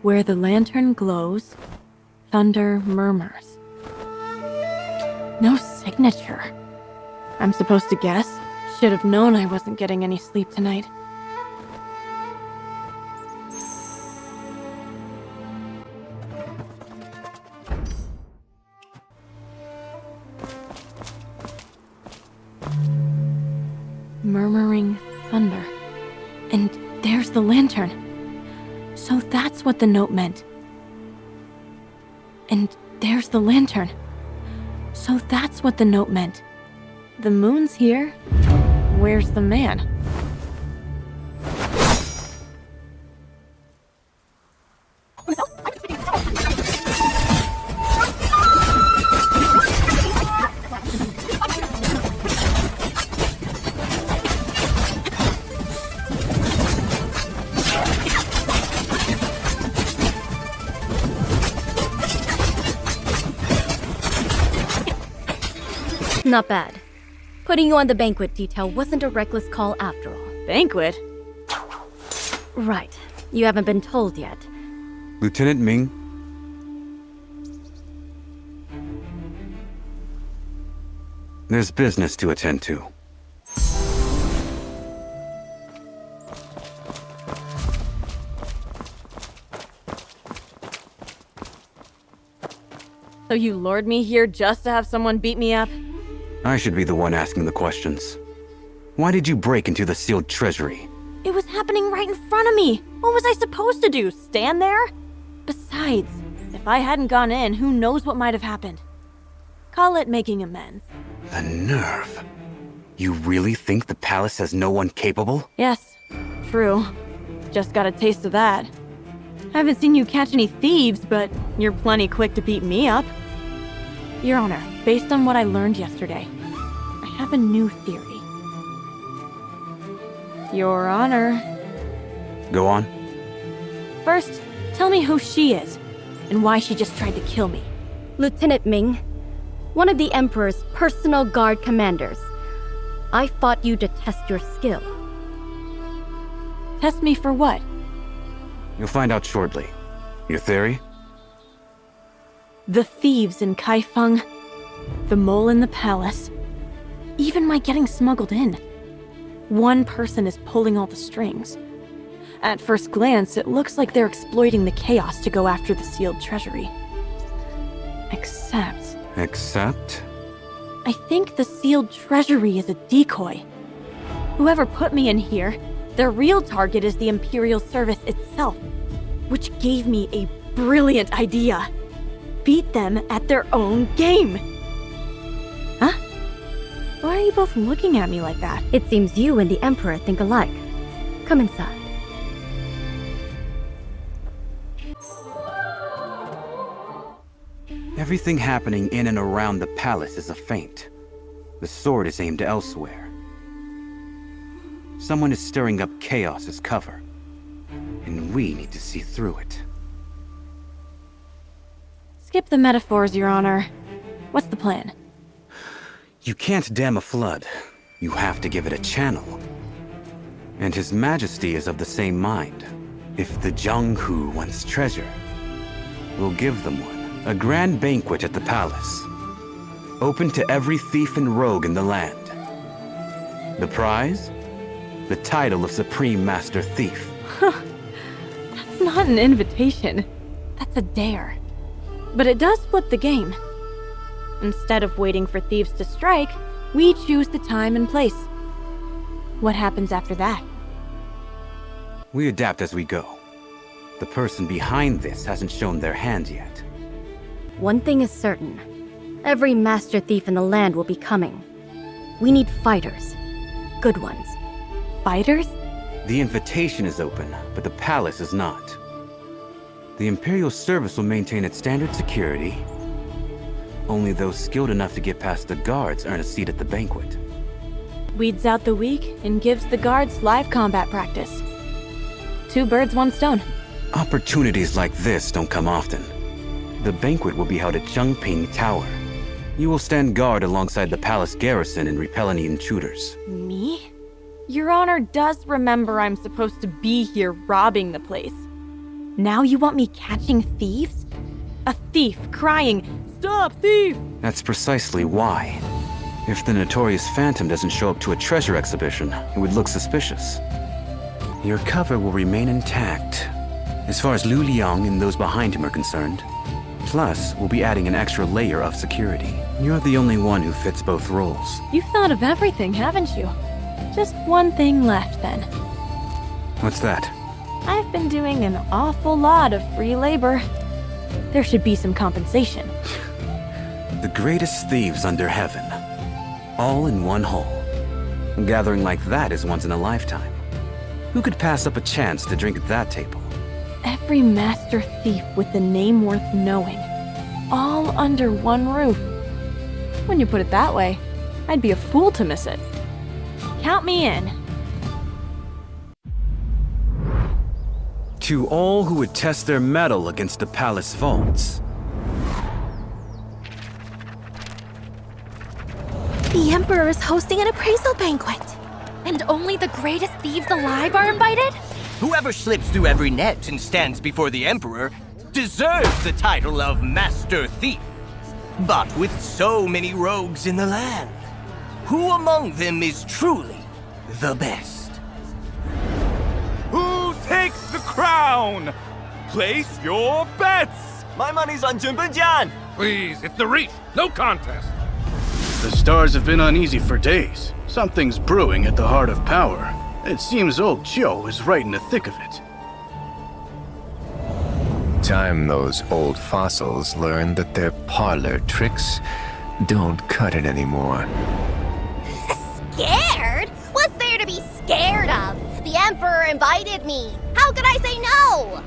Where the lantern glows, thunder murmurs. No signature. I'm supposed to guess. Should have known I wasn't getting any sleep tonight. Murmuring thunder. And there's the lantern. So that's what the note meant. And there's the lantern. So that's what the note meant. The moon's here. Where's the man? Not bad. Putting you on the banquet detail wasn't a reckless call after all. Banquet? Right. You haven't been told yet. Lieutenant Ming? There's business to attend to. So you lured me here just to have someone beat me up? I should be the one asking the questions. Why did you break into the sealed treasury? It was happening right in front of me. What was I supposed to do? Stand there? Besides, if I hadn't gone in, who knows what might have happened. Call it making amends. The nerve. You really think the palace has no one capable? Yes, true. Just got a taste of that. I haven't seen you catch any thieves, but you're plenty quick to beat me up. Your Honor, based on what I learned yesterday, I have a new theory. Your Honor. Go on. First, tell me who she is, and why she just tried to kill me. Lieutenant Ming, one of the Emperor's personal guard commanders. I fought you to test your skill. Test me for what? You'll find out shortly. Your theory? The thieves in Kaifeng, the mole in the palace, even my getting smuggled in. One person is pulling all the strings. At first glance, it looks like they're exploiting the chaos to go after the sealed treasury. Except... I think the sealed treasury is a decoy. Whoever put me in here, their real target is the Imperial Service itself, which gave me a brilliant idea. Beat them at their own game. Huh? Why are you both looking at me like that? It seems you and the Emperor think alike. Come inside. Everything happening in and around the palace is a feint. The sword is aimed elsewhere. Someone is stirring up chaos as cover, and we need to see through it. Skip the metaphors, Your Honor. What's the plan? You can't dam a flood. You have to give it a channel. And His Majesty is of the same mind. If the Jianghu wants treasure, we'll give them one. A grand banquet at the palace. Open to every thief and rogue in the land. The prize? The title of Supreme Master Thief. That's not an invitation. That's a dare. But it does flip the game. Instead of waiting for thieves to strike, we choose the time and place. What happens after that? We adapt as we go. The person behind this hasn't shown their hand yet. One thing is certain. Every master thief in the land will be coming. We need fighters. Good ones. Fighters? The invitation is open, but the palace is not. The Imperial Service will maintain its standard security. Only those skilled enough to get past the guards earn a seat at the banquet. Weeds out the weak and gives the guards live combat practice. 2 birds, 1 stone. Opportunities like this don't come often. The banquet will be held at Zhengping Tower. You will stand guard alongside the palace garrison and repel any intruders. Me? Your Honor does remember I'm supposed to be here robbing the place. Now you want me catching thieves? A thief crying, "Stop, thief!" That's precisely why. If the notorious Phantom doesn't show up to a treasure exhibition, it would look suspicious. Your cover will remain intact, as far as Lu Liang and those behind him are concerned. Plus, we'll be adding an extra layer of security. You're the only one who fits both roles. You've thought of everything, haven't you? Just one thing left, then. What's that? I've been doing an awful lot of free labor. There should be some compensation. The greatest thieves under heaven. All in one hole. A gathering like that is once in a lifetime. Who could pass up a chance to drink at that table? Every master thief with a name worth knowing. All under one roof. When you put it that way, I'd be a fool to miss it. Count me in. To all who would test their mettle against the palace vaults. The Emperor is hosting an appraisal banquet. And only the greatest thieves alive are invited? Whoever slips through every net and stands before the Emperor deserves the title of Master Thief. But with so many rogues in the land, who among them is truly the best? Who takes the crown? Place your bets! My money's on Junbenjian! Please, it's the Reach. No contest. The stars have been uneasy for days. Something's brewing at the heart of power. It seems old Joe is right in the thick of it. Time those old fossils learned that their parlor tricks don't cut it anymore. Scared? What's there to be scared of? The Emperor invited me. How could I say no?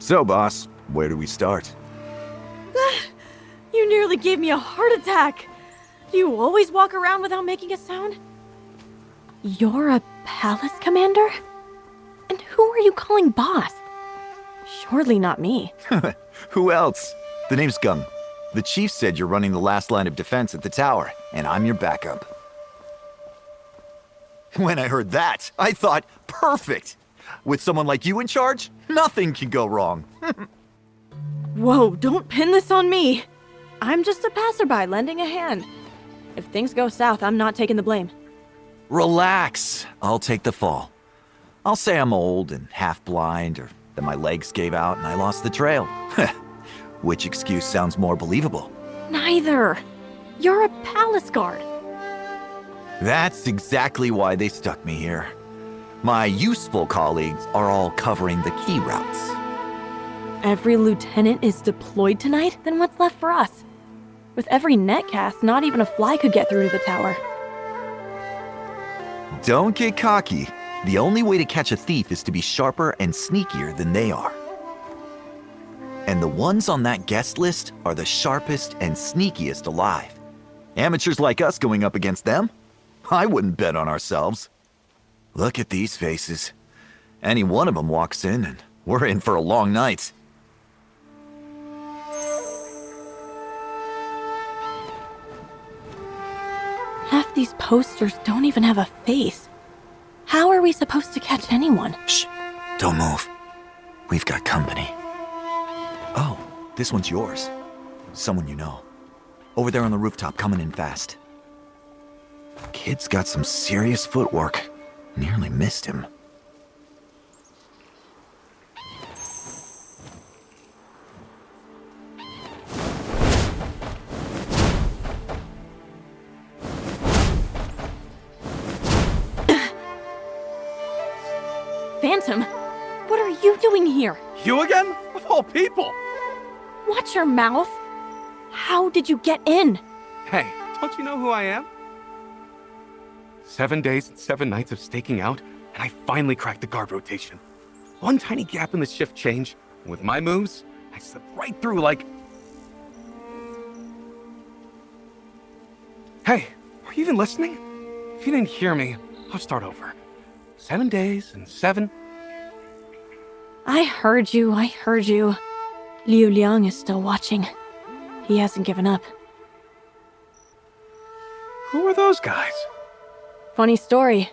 So, boss, where do we start? You nearly gave me a heart attack. Do you always walk around without making a sound? You're a palace commander? And who are you calling boss? Surely not me. Who else? The name's Gung. The chief said you're running the last line of defense at the tower, and I'm your backup. When I heard that, I thought, perfect! With someone like you in charge, nothing can go wrong. Whoa, don't pin this on me. I'm just a passerby lending a hand. If things go south, I'm not taking the blame. Relax. I'll take the fall. I'll say I'm old and half blind, or that my legs gave out and I lost the trail. Which excuse sounds more believable? Neither. You're a palace guard. That's exactly why they stuck me here. My useful colleagues are all covering the key routes. Every lieutenant is deployed tonight? Then what's left for us? With every netcast, not even a fly could get through to the tower. Don't get cocky. The only way to catch a thief is to be sharper and sneakier than they are. And the ones on that guest list are the sharpest and sneakiest alive. Amateurs like us going up against them? I wouldn't bet on ourselves. Look at these faces. Any one of them walks in and we're in for a long night. Half these posters don't even have a face. How are we supposed to catch anyone? Shh, don't move. We've got company. Oh, this one's yours. Someone you know. Over there on the rooftop, coming in fast. Kid's got some serious footwork. Nearly missed him. Phantom, what are you doing here? You again? Of all people! Watch your mouth. How did you get in? Hey, don't you know who I am? 7 days and 7 nights of staking out, and I finally cracked the guard rotation. One tiny gap in the shift change, and with my moves, I slipped right through like... Hey, are you even listening? If you didn't hear me, I'll start over. 7 days and 7... I heard you. Liu Liang is still watching. He hasn't given up. Who are those guys? Funny story.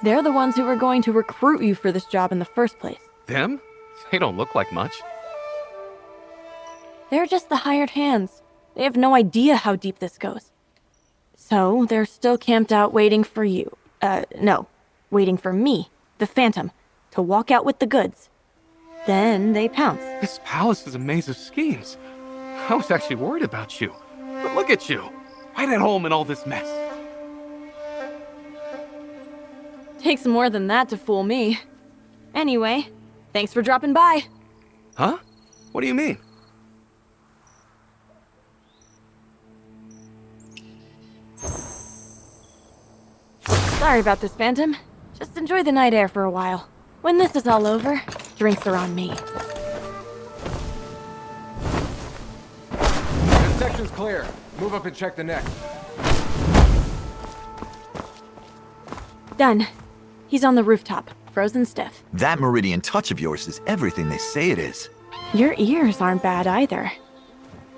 They're the ones who were going to recruit you for this job in the first place. Them? They don't look like much. They're just the hired hands. They have no idea how deep this goes. So, they're still camped out waiting for you. No. Waiting for me, the Phantom, to walk out with the goods. Then they pounce. This palace is a maze of schemes. I was actually worried about you. But look at you, right at home in all this mess. Takes more than that to fool me. Anyway, thanks for dropping by. Huh? What do you mean? Sorry about this, Phantom. Just enjoy the night air for a while. When this is all over, drinks are on me. This section's clear. Move up and check the next. Done. He's on the rooftop, frozen stiff. That meridian touch of yours is everything they say it is. Your ears aren't bad either.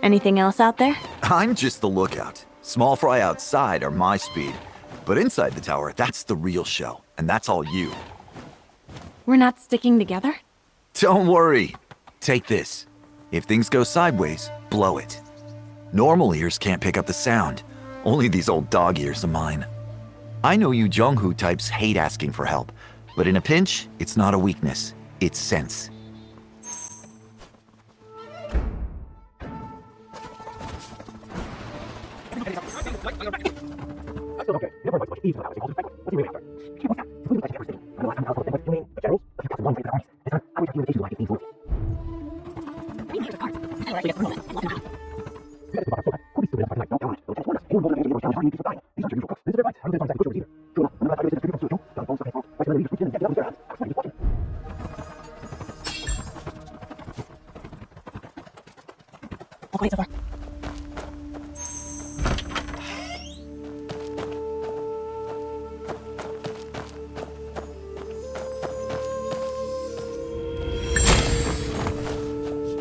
Anything else out there? I'm just the lookout. Small fry outside are my speed. But inside the tower, that's the real show. And that's all you. We're not sticking together? Don't worry. Take this. If things go sideways, blow it. Normal ears can't pick up the sound. Only these old dog ears of mine. I know you Jonghu types hate asking for help, but in a pinch, it's not a weakness. It's sense.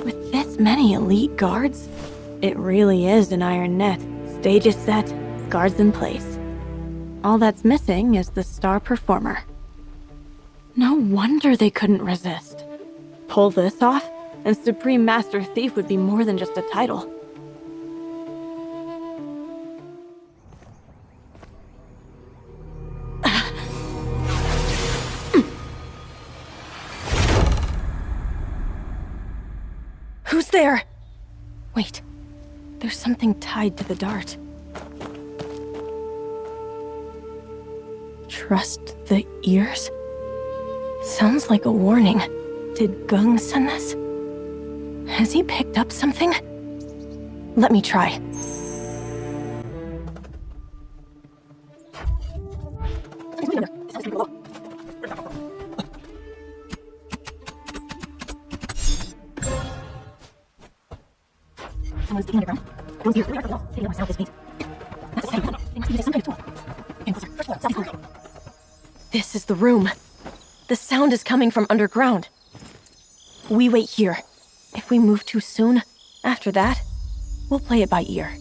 With this many elite guards, it really is an iron net. Stage is set, guards in place. All that's missing is the star performer. No wonder they couldn't resist. Pull this off, and Supreme Master Thief would be more than just a title. Who's there? Wait, there's something tied to the dart. Trust the ears? Sounds like a warning. Did Gung send this? Has he picked up something? Let me try. Someone's digging underground. Those ears really are taking up my sound this beat. That's a sign. They must use some kind of tool. And closer. First floor, second floor. This is the room. The sound is coming from underground. We wait here. If we move too soon, after that, we'll play it by ear.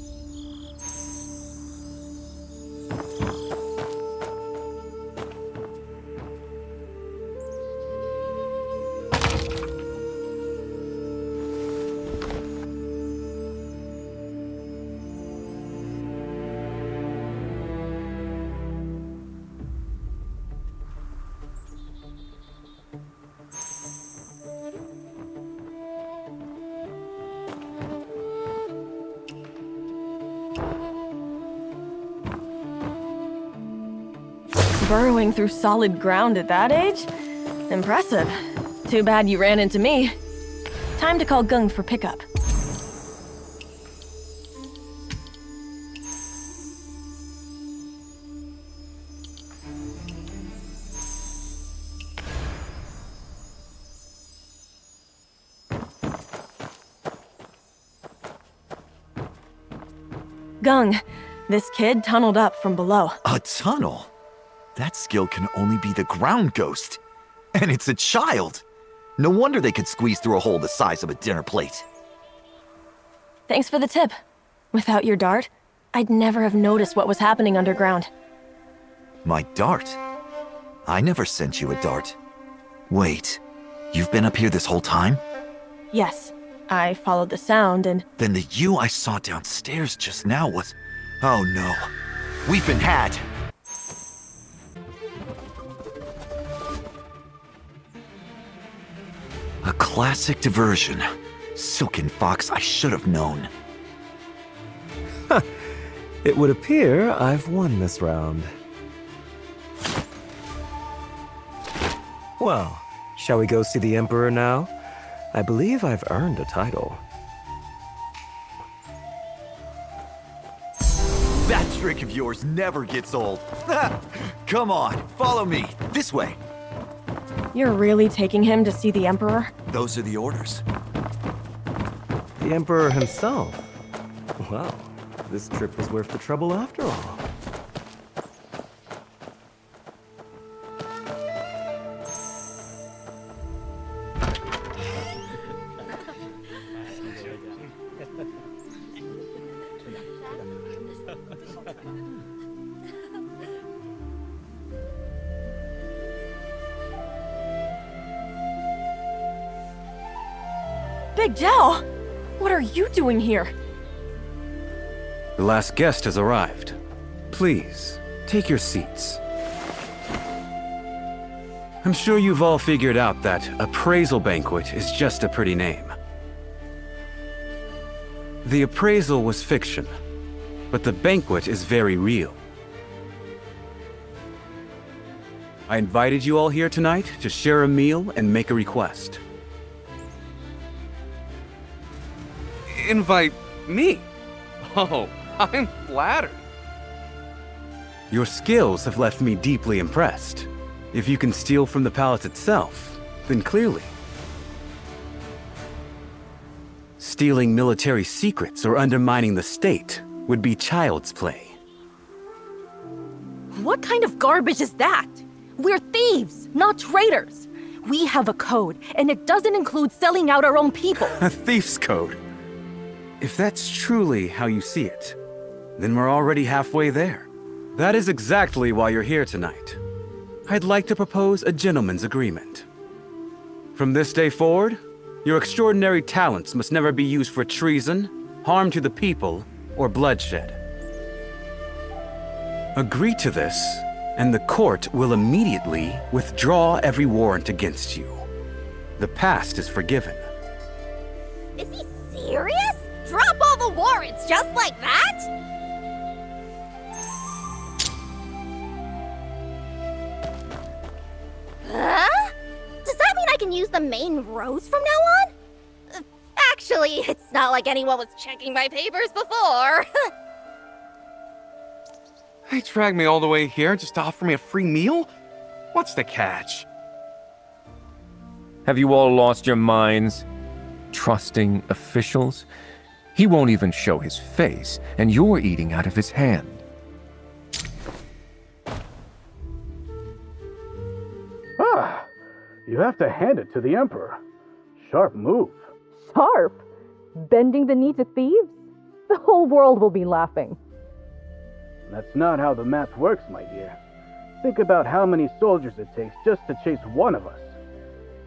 Burrowing through solid ground at that age? Impressive. Too bad you ran into me. Time to call Gung for pickup. Gung, this kid tunneled up from below. A tunnel? That skill can only be the ground ghost. And it's a child. No wonder they could squeeze through a hole the size of a dinner plate. Thanks for the tip. Without your dart, I'd never have noticed what was happening underground. My dart? I never sent you a dart. Wait, you've been up here this whole time? Yes, I followed the sound and... Then the you I saw downstairs just now was... Oh no. We've been had. A classic diversion. Silken Fox, I should have known. It would appear I've won this round. Well, shall we go see the Emperor now? I believe I've earned a title. That trick of yours never gets old. Come on, follow me. This way. You're really taking him to see the Emperor? Those are the orders. The Emperor himself? Well, this trip was worth the trouble after all. Big Dell! What are you doing here? The last guest has arrived. Please, take your seats. I'm sure you've all figured out that appraisal banquet is just a pretty name. The appraisal was fiction, but the banquet is very real. I invited you all here tonight to share a meal and make a request. Invite me? Oh, I'm flattered. Your skills have left me deeply impressed. If you can steal from the palace itself, then clearly. Stealing military secrets or undermining the state would be child's play. What kind of garbage is that? We're thieves, not traitors. We have a code, and it doesn't include selling out our own people. A thief's code. If that's truly how you see it, then we're already halfway there. That is exactly why you're here tonight. I'd like to propose a gentleman's agreement. From this day forward, your extraordinary talents must never be used for treason, harm to the people, or bloodshed. Agree to this, and the court will immediately withdraw every warrant against you. The past is forgiven. Is he serious? Drop all the warrants just like that? Huh? Does that mean I can use the main roads from now on? Actually, it's not like anyone was checking my papers before. They dragged me all the way here just to offer me a free meal? What's the catch? Have you all lost your minds? Trusting officials? He won't even show his face, and you're eating out of his hand. Ah, you have to hand it to the Emperor. Sharp move. Sharp? Bending the knee to thieves? The whole world will be laughing. That's not how the math works, my dear. Think about how many soldiers it takes just to chase one of us.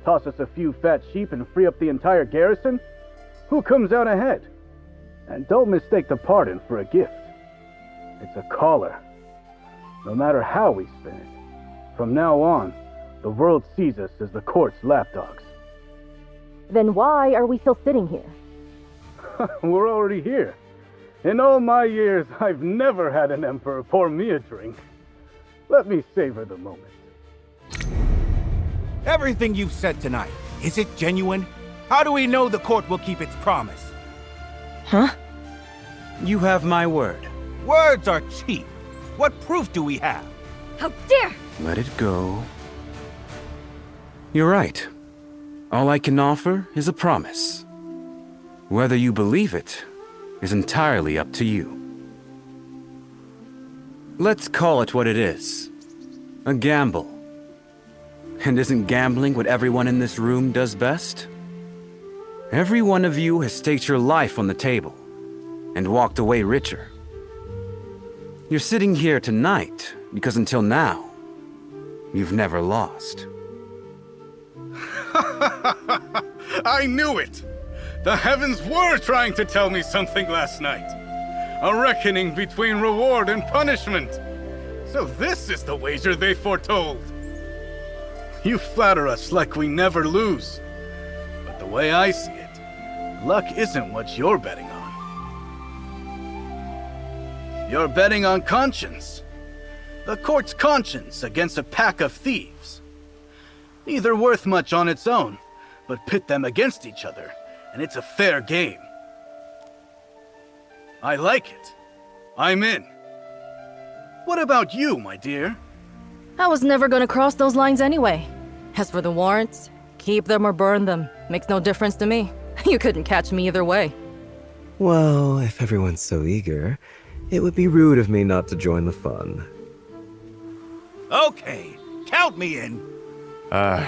Toss us a few fat sheep and free up the entire garrison? Who comes out ahead? And don't mistake the pardon for a gift. It's a collar. No matter how we spin it, from now on, the world sees us as the court's lapdogs. Then why are we still sitting here? We're already here. In all my years, I've never had an emperor pour me a drink. Let me savor the moment. Everything you've said tonight, is it genuine? How do we know the court will keep its promise? Huh? You have my word. Words are cheap. What proof do we have? How dare! Let it go. You're right. All I can offer is a promise. Whether you believe it is entirely up to you. Let's call it what it is. A gamble. And isn't gambling what everyone in this room does best? Every one of you has staked your life on the table and walked away richer. You're sitting here tonight because until now, you've never lost. I knew it! The heavens were trying to tell me something last night. A reckoning between reward and punishment. So this is the wager they foretold. You flatter us like we never lose. But the way I see it, luck isn't what you're betting on. You're betting on conscience. The court's conscience against a pack of thieves. Neither worth much on its own, but pit them against each other, and it's a fair game. I like it. I'm in. What about you, my dear? I was never gonna cross those lines anyway. As for the warrants, keep them or burn them. Makes no difference to me. You couldn't catch me either way. Well, if everyone's so eager, it would be rude of me not to join the fun. Okay, count me in. I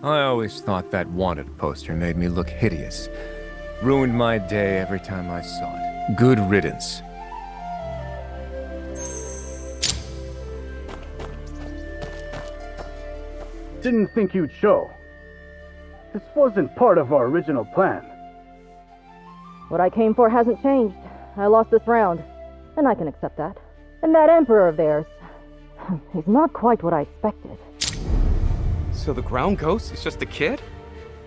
always thought that wanted poster made me look hideous. Ruined my day every time I saw it. Good riddance. Didn't think you'd show. This wasn't part of our original plan. What I came for hasn't changed. I lost this round, and I can accept that. And that Emperor of theirs, he's not quite what I expected. So the ground ghost is just a kid?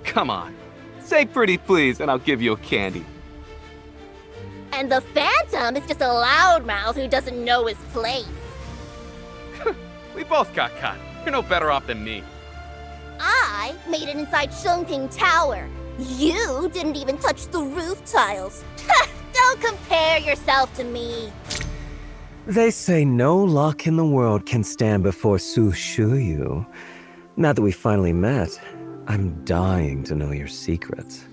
Come on. Say pretty please, and I'll give you a candy. And the Phantom is just a loudmouth who doesn't know his place. We both got caught. You're no better off than me. I made it inside Shunking Tower. You didn't even touch the roof tiles. Don't compare yourself to me. They say no luck in the world can stand before Su Shuyu. Now that we finally met, I'm dying to know your secret.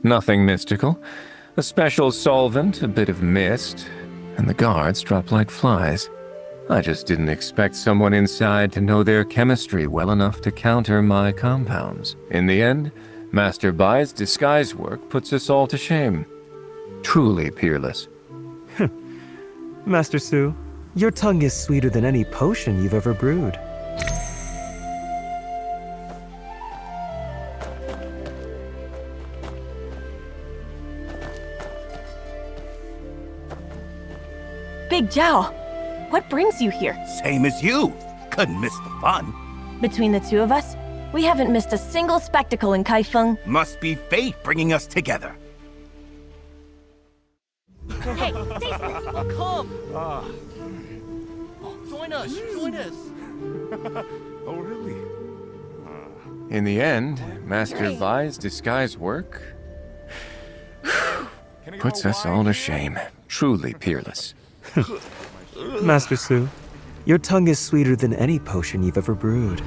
Nothing mystical. A special solvent, a bit of mist, and the guards drop like flies. I just didn't expect someone inside to know their chemistry well enough to counter my compounds. In the end, Master Bai's disguise work puts us all to shame. Truly peerless. Master Su, your tongue is sweeter than any potion you've ever brewed. Big Zhao, what brings you here? Same as you. Couldn't miss the fun. Between the two of us, we haven't missed a single spectacle in Kaifeng. Must be fate bringing us together. Hey, taste this. Come! Join us, join us. Oh, really? In the end, Master Bai's disguise work puts us all to shame. Truly peerless. Master Su, your tongue is sweeter than any potion you've ever brewed.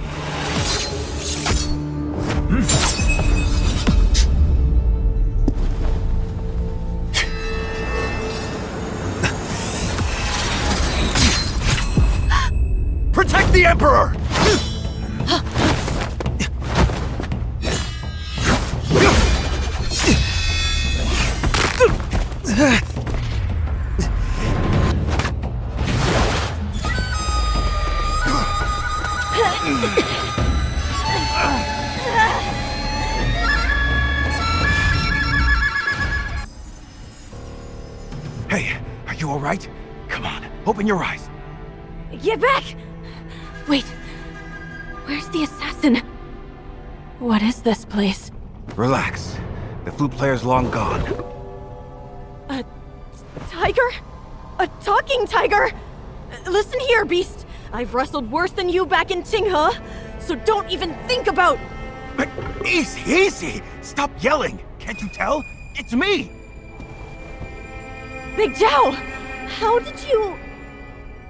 Protect the Emperor! Hey, are you all right? Come on, open your eyes. Get back! Wait, where's the assassin? What is this place? Relax. The flute player's long gone. A tiger? A talking tiger? Listen here, beast. I've wrestled worse than you back in Tinghe, so don't even think about... Easy, easy! Stop yelling! Can't you tell? It's me! Big Zhao! How did you...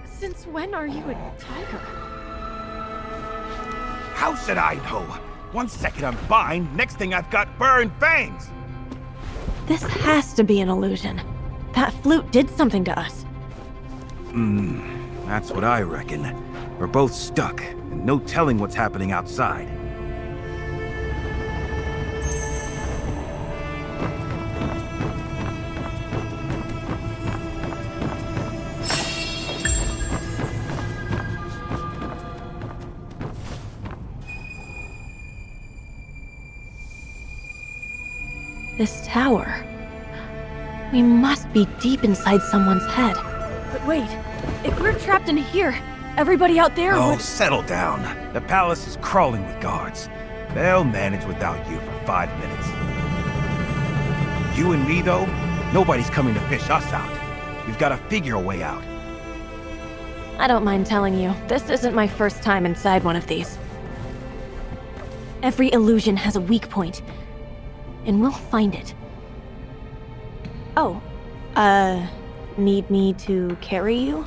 Since when are you a tiger? How should I know? One second I'm fine, next thing I've got fur and fangs! This has to be an illusion. That flute did something to us. That's what I reckon. We're both stuck, and no telling what's happening outside. This tower. We must be deep inside someone's head. But wait, if we're trapped in here, everybody out there Oh, would... settle down. The palace is crawling with guards. They'll manage without you for 5 minutes. You and me, though, nobody's coming to fish us out. We've got to figure a way out. I don't mind telling you, this isn't my first time inside one of these. Every illusion has a weak point, and we'll find it. Oh, need me to carry you?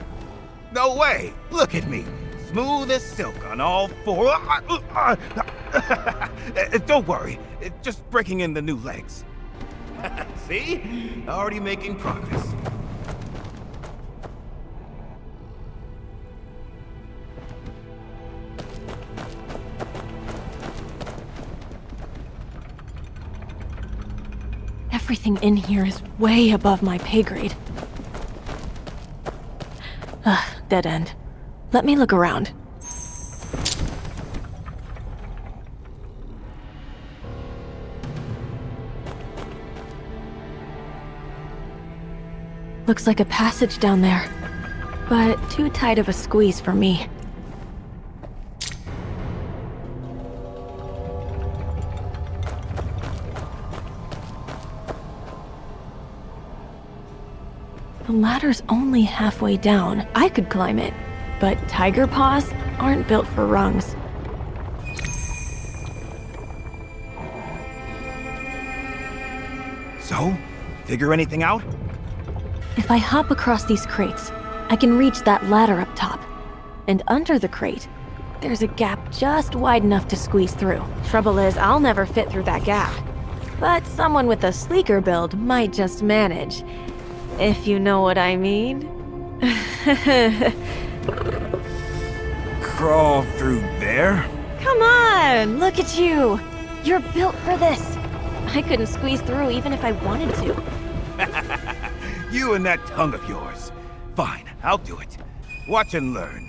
No way! Look at me! Smooth as silk on all four. Don't worry, just breaking in the new legs. See? Already making progress. Everything in here is way above my pay grade. Ugh, dead end. Let me look around. Looks like a passage down there, but too tight of a squeeze for me. The ladder's only halfway down. I could climb it, but tiger paws aren't built for rungs. So, figure anything out? If I hop across these crates, I can reach that ladder up top. And under the crate, there's a gap just wide enough to squeeze through. Trouble is, I'll never fit through that gap. But someone with a sleeker build might just manage. If you know what I mean. Crawl through there? Come on, look at you. You're built for this. I couldn't squeeze through even if I wanted to. You and that tongue of yours. Fine, I'll do it. Watch and learn.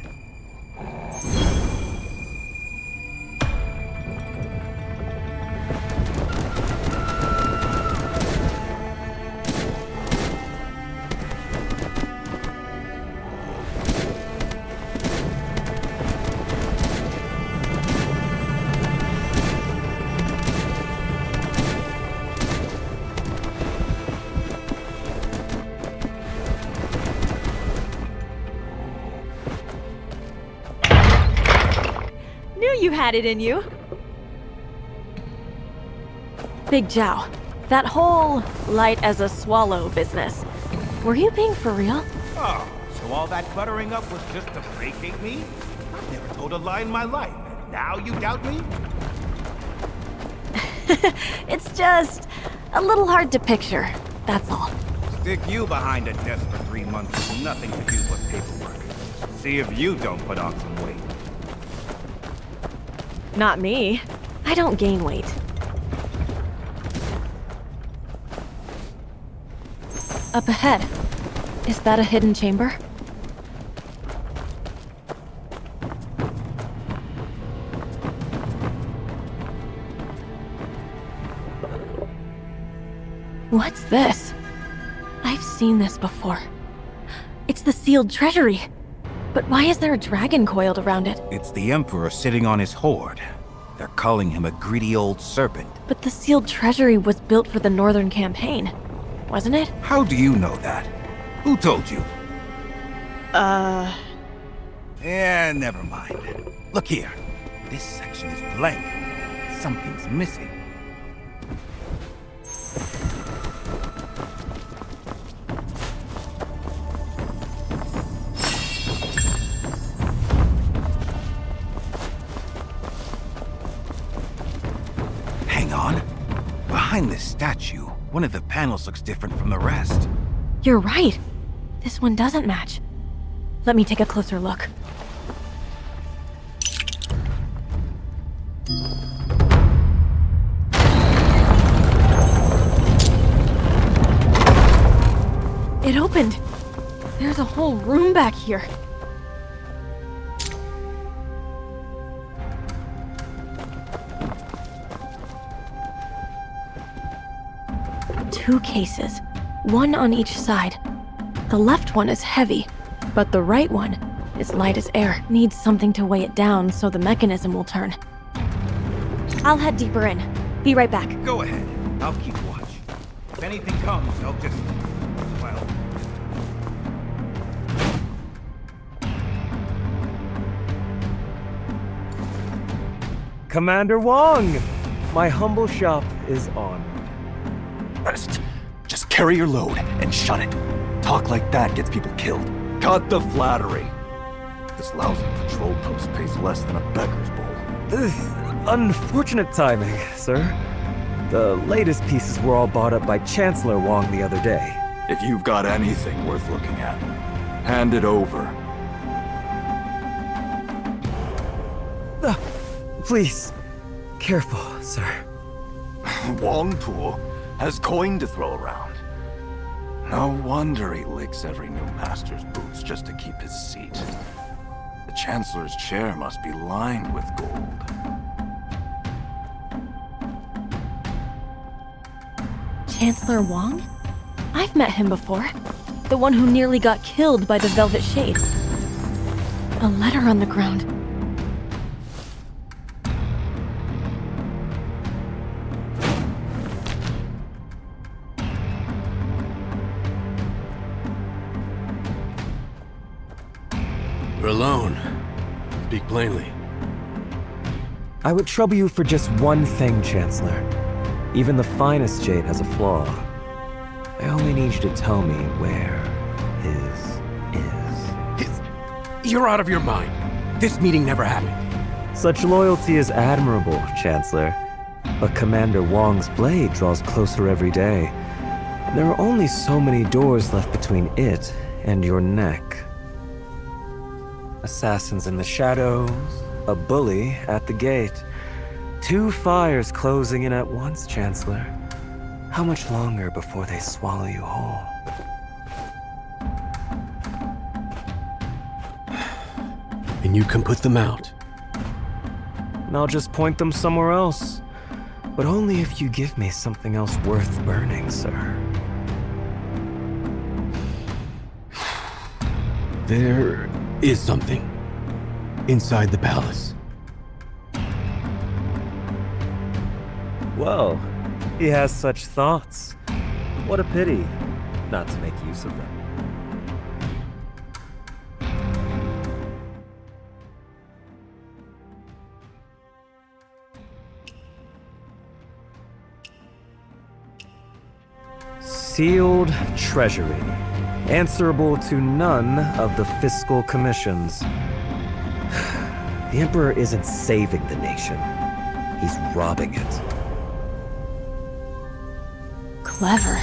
You had it in you. Big Zhao, that whole light as a swallow business, were you being for real? Oh, so all that buttering up was just to placate me? I've never told a lie in my life. Now you doubt me? It's just a little hard to picture, that's all. Stick you behind a desk for 3 months with nothing to do but paperwork. See if you don't put on some weight. Not me. I don't gain weight. Up ahead. Is that a hidden chamber? What's this? I've seen this before. It's the sealed treasury. But why is there a dragon coiled around it? It's the Emperor sitting on his hoard. They're calling him a greedy old serpent. But the sealed treasury was built for the Northern Campaign, wasn't it? How do you know that? Who told you? Yeah, never mind. Look here. This section is blank. Something's missing. Hang on. Behind this statue, one of the panels looks different from the rest. You're right. This one doesn't match. Let me take a closer look. It opened. There's a whole room back here. Two cases, one on each side. The left one is heavy, but the right one is light as air. Needs something to weigh it down so the mechanism will turn. I'll head deeper in. Be right back. Go ahead. I'll keep watch. If anything comes, I'll just... well... Commander Wong! My humble shop is on. Just carry your load and shut it. Talk like that gets people killed. Cut the flattery. This lousy patrol post pays less than a beggar's bowl. Unfortunate timing, sir. The latest pieces were all bought up by Chancellor Wong the other day. If you've got anything worth looking at, hand it over. Please, careful, sir. Wong Po has coin to throw around. No wonder he licks every new master's boots just to keep his seat. The Chancellor's chair must be lined with gold. Chancellor Wong? I've met him before. The one who nearly got killed by the Velvet Shade. A letter on the ground. We're alone. Speak plainly. I would trouble you for just one thing, Chancellor. Even the finest jade has a flaw. I only need you to tell me where his is. You're out of your mind. This meeting never happened. Such loyalty is admirable, Chancellor. But Commander Wong's blade draws closer every day. And there are only so many doors left between it and your neck. Assassins in the shadows, a bully at the gate. Two fires closing in at once, Chancellor. How much longer before they swallow you whole? And you can put them out. And I'll just point them somewhere else. But only if you give me something else worth burning, sir. There is something inside the palace. Well, he has such thoughts. What a pity not to make use of them. Sealed treasury, answerable to none of the fiscal commissions. The Emperor isn't saving the nation. He's robbing it. Clever.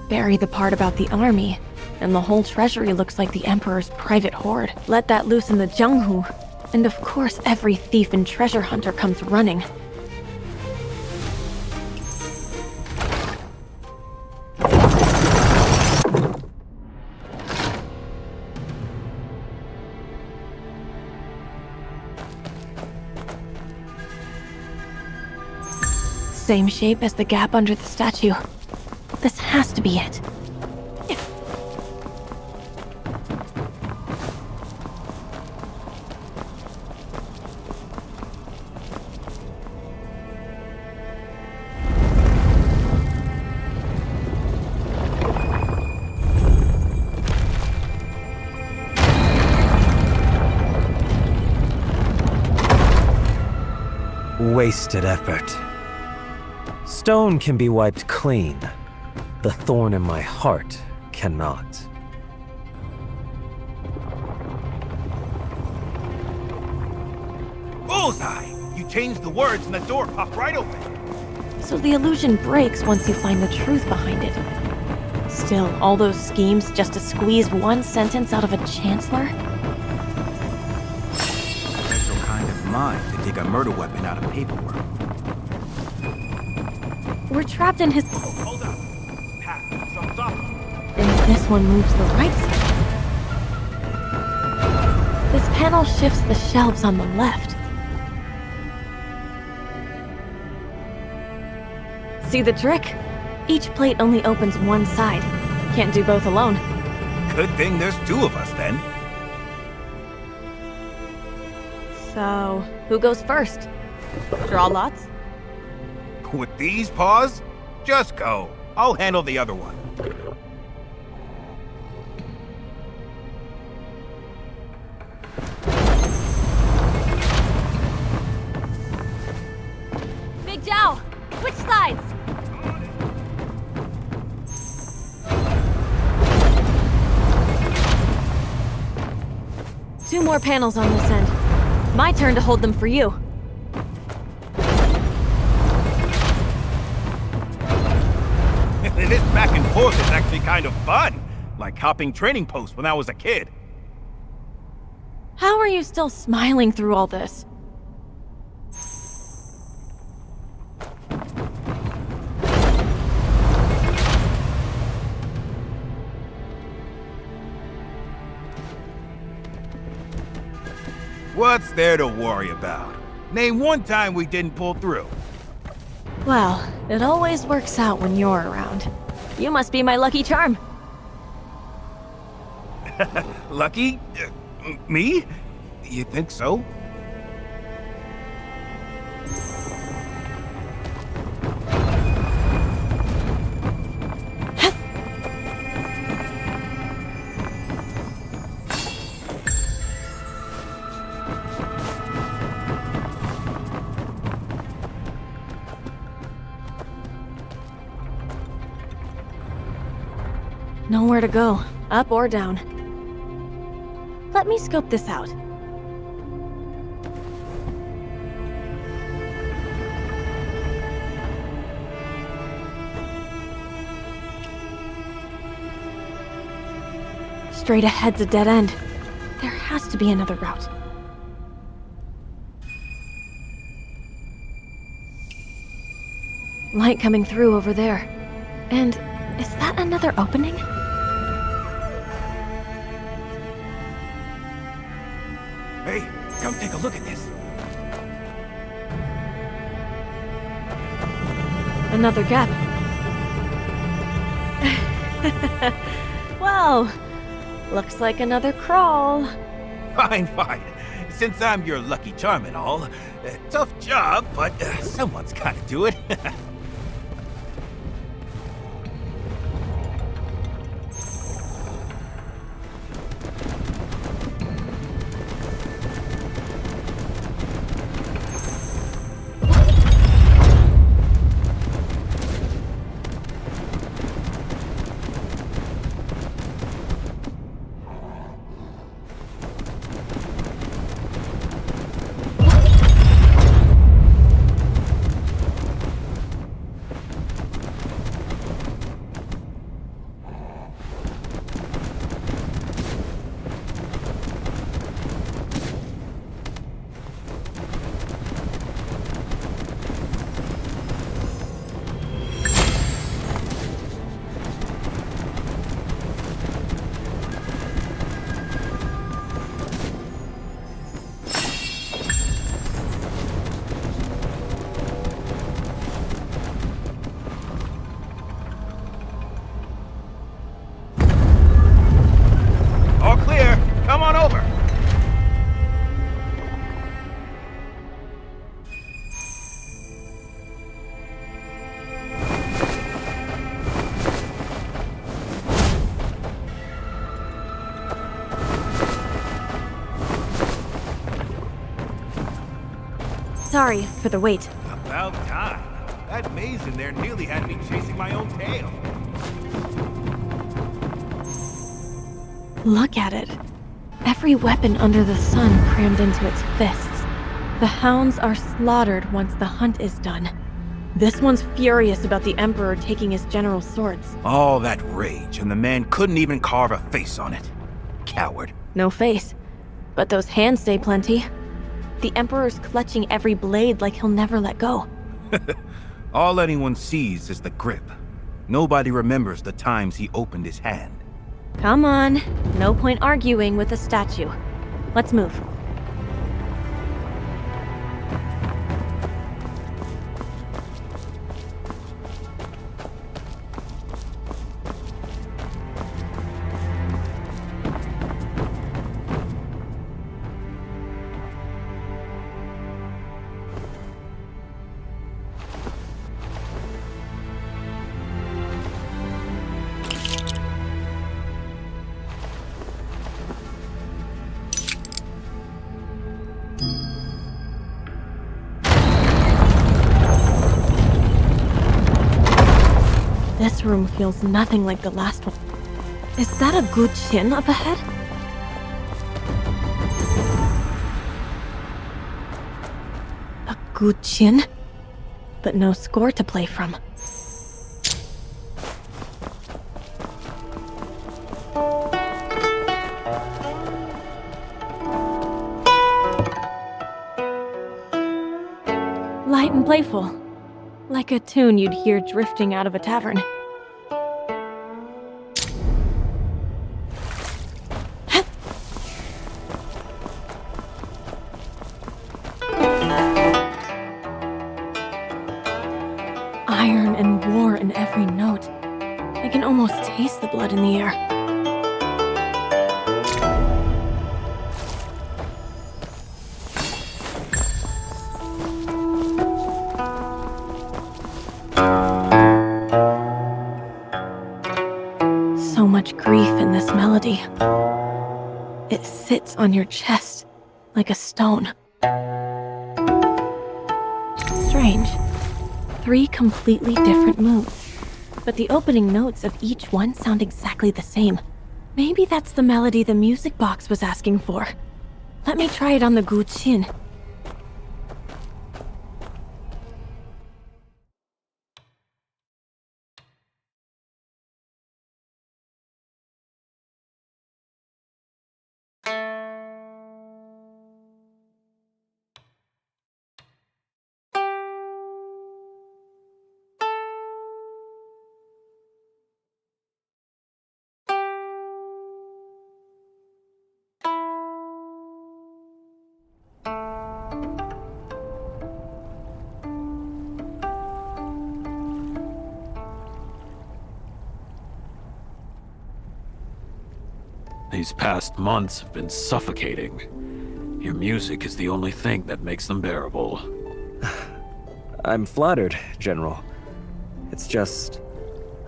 Bury the part about the army, and the whole treasury looks like the Emperor's private hoard. Let that loose in the Jianghu, and of course every thief and treasure hunter comes running. Same shape as the gap under the statue. This has to be it. wasted effort. Stone can be wiped clean. The thorn in my heart cannot. Bullseye! You changed the words and the door popped right open. So the illusion breaks once you find the truth behind it. Still, all those schemes just to squeeze one sentence out of a chancellor? Special kind of mind to take a murder weapon out of paperwork. We're trapped in his... Hold up. Path drops off. And this one moves the right side. This panel shifts the shelves on the left. See the trick? Each plate only opens one side. Can't do both alone. Good thing there's two of us then. So, who goes first? Draw lots? With these paws? Just go. I'll handle the other one. Big Jow! Which sides? Two more panels on this end. My turn to hold them for you. This back and forth is actually kind of fun. Like hopping training posts when I was a kid. How are you still smiling through all this? What's there to worry about? Name one time we didn't pull through. Well, it always works out when you're around. You must be my lucky charm. Lucky? Me? You think so? Nowhere to go, up or down. Let me scope this out. Straight ahead's a dead end. There has to be another route. Light coming through over there. And is that another opening? Hey, come take a look at this. Another gap. Well, looks like another crawl. Fine, fine. Since I'm your lucky charm and all, tough job, but someone's gotta do it. Sorry for the wait. About time. That maze in there nearly had me chasing my own tail. Look at it. Every weapon under the sun crammed into its fists. The hounds are slaughtered once the hunt is done. This one's furious about the Emperor taking his general's swords. All that rage, and the man couldn't even carve a face on it. Coward. No face. But those hands say plenty. The Emperor's clutching every blade like he'll never let go. All anyone sees is the grip. Nobody remembers the times he opened his hand. Come on. No point arguing with a statue. Let's move. This room feels nothing like the last one. Is that a good chin up ahead? A good chin? But no score to play from. Light and playful. Like a tune you'd hear drifting out of a tavern. Iron and war in every note. I can almost taste the blood in the air. So much grief in this melody. It sits on your chest like a stone. Strange. 3 completely different moods, but the opening notes of each one sound exactly the same. Maybe that's the melody the music box was asking for. Let me try it on the guqin. These past months have been suffocating. Your music is the only thing that makes them bearable. I'm flattered, General. It's just,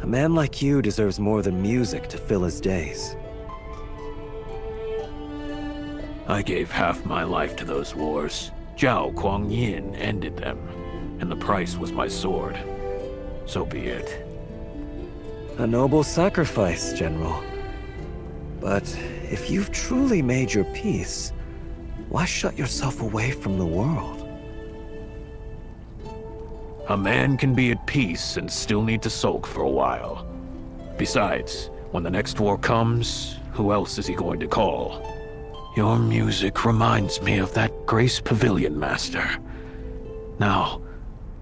a man like you deserves more than music to fill his days. I gave half my life to those wars. Zhao Kuang-yin ended them, and the price was my sword. So be it. A noble sacrifice, General. But if you've truly made your peace, why shut yourself away from the world? A man can be at peace and still need to sulk for a while. Besides, when the next war comes, who else is he going to call? Your music reminds me of that Grace Pavilion master. Now,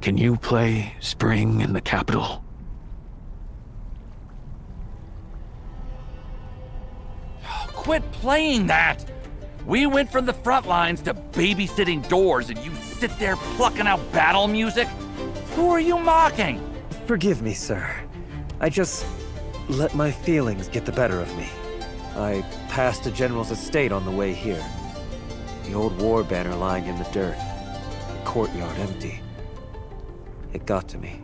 can you play Spring in the Capital? Quit playing that! We went from the front lines to babysitting doors and you sit there plucking out battle music? Who are you mocking? Forgive me, sir. I just let my feelings get the better of me. I passed a general's estate on the way here. The old war banner lying in the dirt. The courtyard empty. It got to me.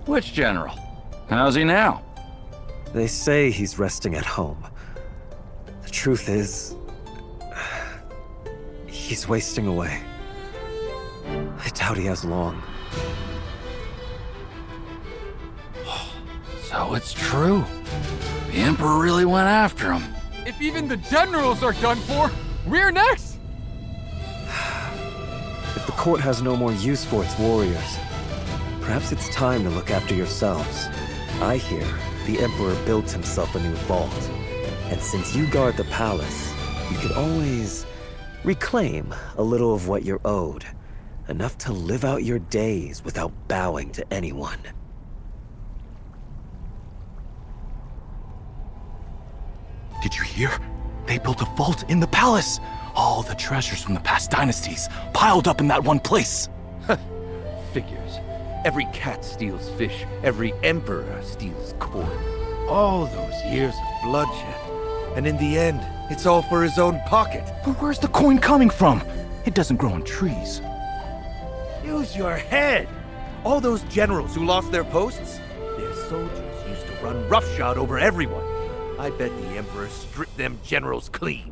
Which general? How's he now? They say he's resting at home. The truth is, he's wasting away. I doubt he has long. So it's true. The Emperor really went after him. If even the generals are done for, we're next! If the court has no more use for its warriors, perhaps it's time to look after yourselves. I hear the Emperor built himself a new vault, and since you guard the palace, you could always reclaim a little of what you're owed, enough to live out your days without bowing to anyone. Did you hear? They built a vault in the palace. All the treasures from the past dynasties piled up in that one place. Figures. Every cat steals fish. Every emperor steals corn. All those years of bloodshed. And in the end, it's all for his own pocket. But where's the coin coming from? It doesn't grow on trees. Use your head! All those generals who lost their posts, their soldiers used to run roughshod over everyone. I bet the Emperor stripped them generals clean.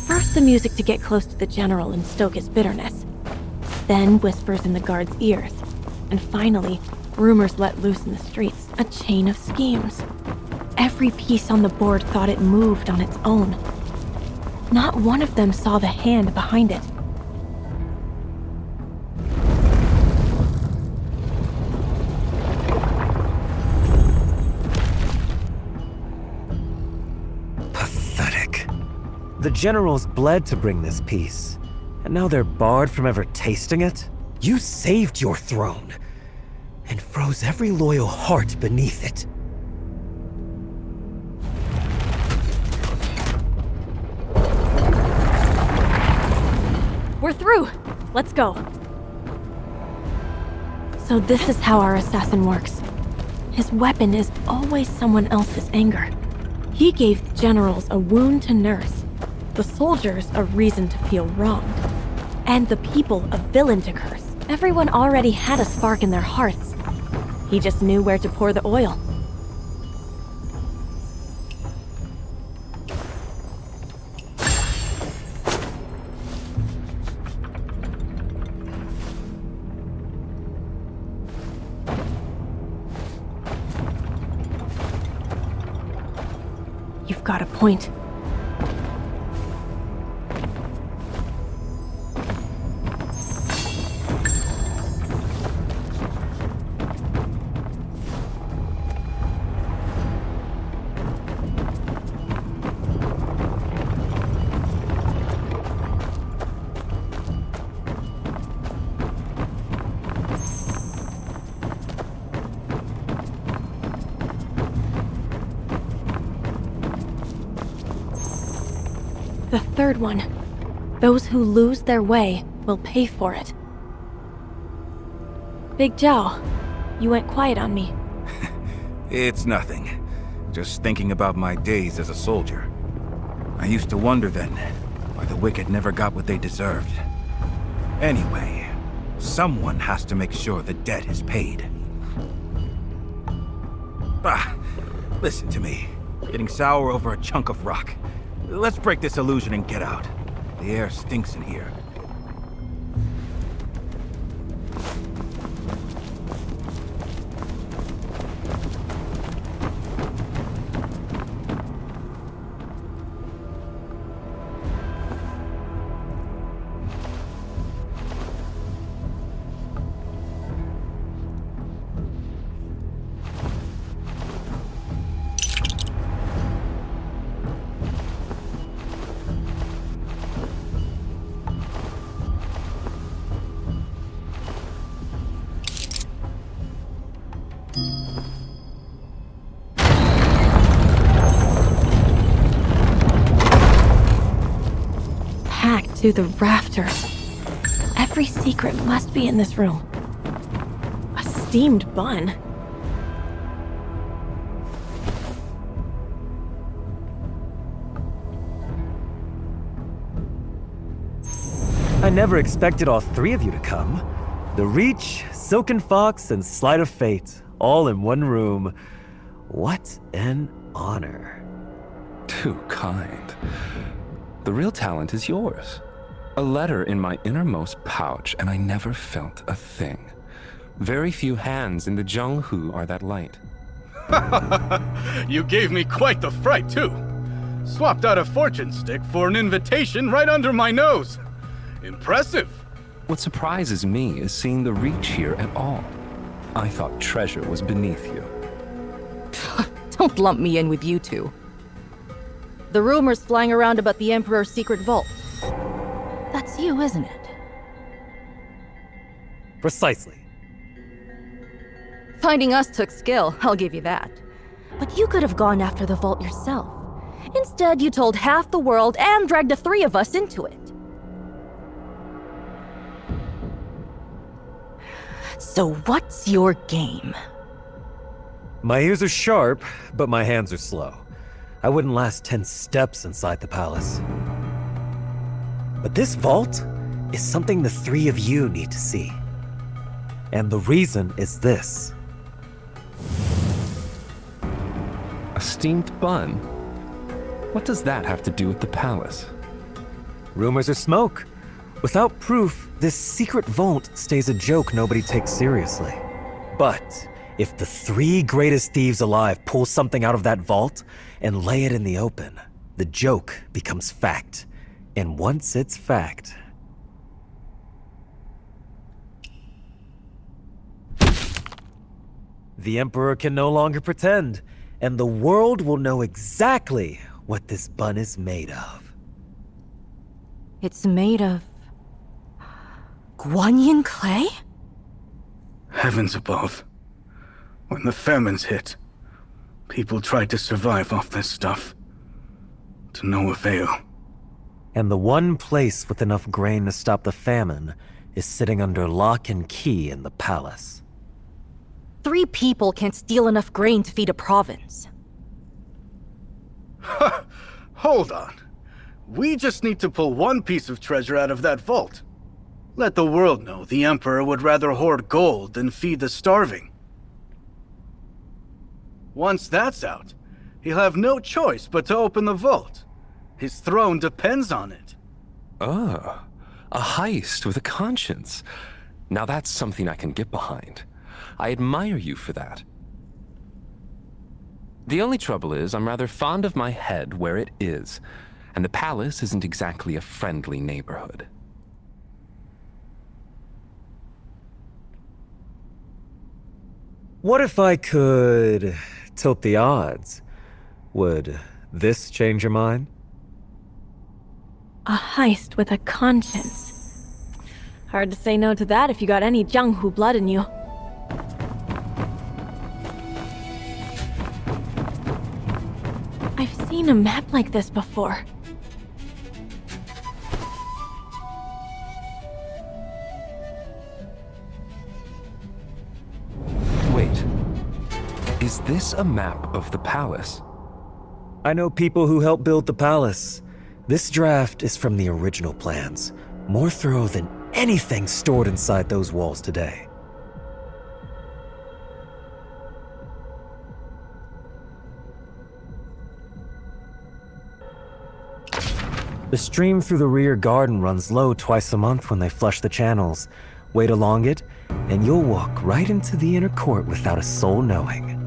First the music to get close to the general and stoke his bitterness. Then whispers in the guards' ears. And finally, rumors let loose in the streets. A chain of schemes. Every piece on the board thought it moved on its own. Not one of them saw the hand behind it. Pathetic. The generals bled to bring this peace, and now they're barred from ever tasting it? You saved your throne, and froze every loyal heart beneath it. We're through! Let's go. So this is how our assassin works. His weapon is always someone else's anger. He gave the generals a wound to nurse, the soldiers a reason to feel wronged, and the people a villain to curse. Everyone already had a spark in their hearts. He just knew where to pour the oil. You've got a point. The third one. Those who lose their way will pay for it. Big Zhao, you went quiet on me. It's nothing. Just thinking about my days as a soldier. I used to wonder then why the wicked never got what they deserved. Anyway, someone has to make sure the debt is paid. Bah, listen to me. Getting sour over a chunk of rock. Let's break this illusion and get out. The air stinks in here. tacked to the rafters. Every secret must be in this room. A steamed bun. I never expected all three of you to come. The Reach, Silken Fox, and Sleight of Fate, all in one room. What an honor. Too kind. The real talent is yours. A letter in my innermost pouch, and I never felt a thing. Very few hands in the Junghu are that light. You gave me quite the fright, too. Swapped out a fortune stick for an invitation right under my nose. Impressive. What surprises me is seeing the Reach here at all. I thought treasure was beneath you. Don't lump me in with you two. The rumors flying around about the Emperor's secret vault. That's you, isn't it? Precisely. Finding us took skill, I'll give you that. But you could have gone after the vault yourself. Instead, you told half the world and dragged the three of us into it. So what's your game? My ears are sharp, but my hands are slow. I wouldn't last 10 steps inside the palace. But this vault is something the three of you need to see. And the reason is this. A steamed bun? What does that have to do with the palace? Rumors are smoke. Without proof, this secret vault stays a joke nobody takes seriously. But if the three greatest thieves alive pull something out of that vault and lay it in the open, the joke becomes fact. And once it's fact... the Emperor can no longer pretend, and the world will know exactly what this bun is made of. It's made of... Guanyin clay? Heavens above. When the famines hit, people tried to survive off this stuff. To no avail. And the one place with enough grain to stop the famine is sitting under lock and key in the palace. 3 people can't steal enough grain to feed a province. Ha! Hold on. We just need to pull one piece of treasure out of that vault. Let the world know the Emperor would rather hoard gold than feed the starving. Once that's out, he'll have no choice but to open the vault. His throne depends on it. Oh, a heist with a conscience. Now that's something I can get behind. I admire you for that. The only trouble is I'm rather fond of my head where it is, and the palace isn't exactly a friendly neighborhood. What if I could tilt the odds? Would this change your mind? A heist with a conscience. Hard to say no to that if you got any Jianghu blood in you. I've seen a map like this before. Wait, is this a map of the palace? I know people who helped build the palace. This draft is from the original plans, more thorough than anything stored inside those walls today. The stream through the rear garden runs low twice a month when they flush the channels. Wait along it, and you'll walk right into the inner court without a soul knowing.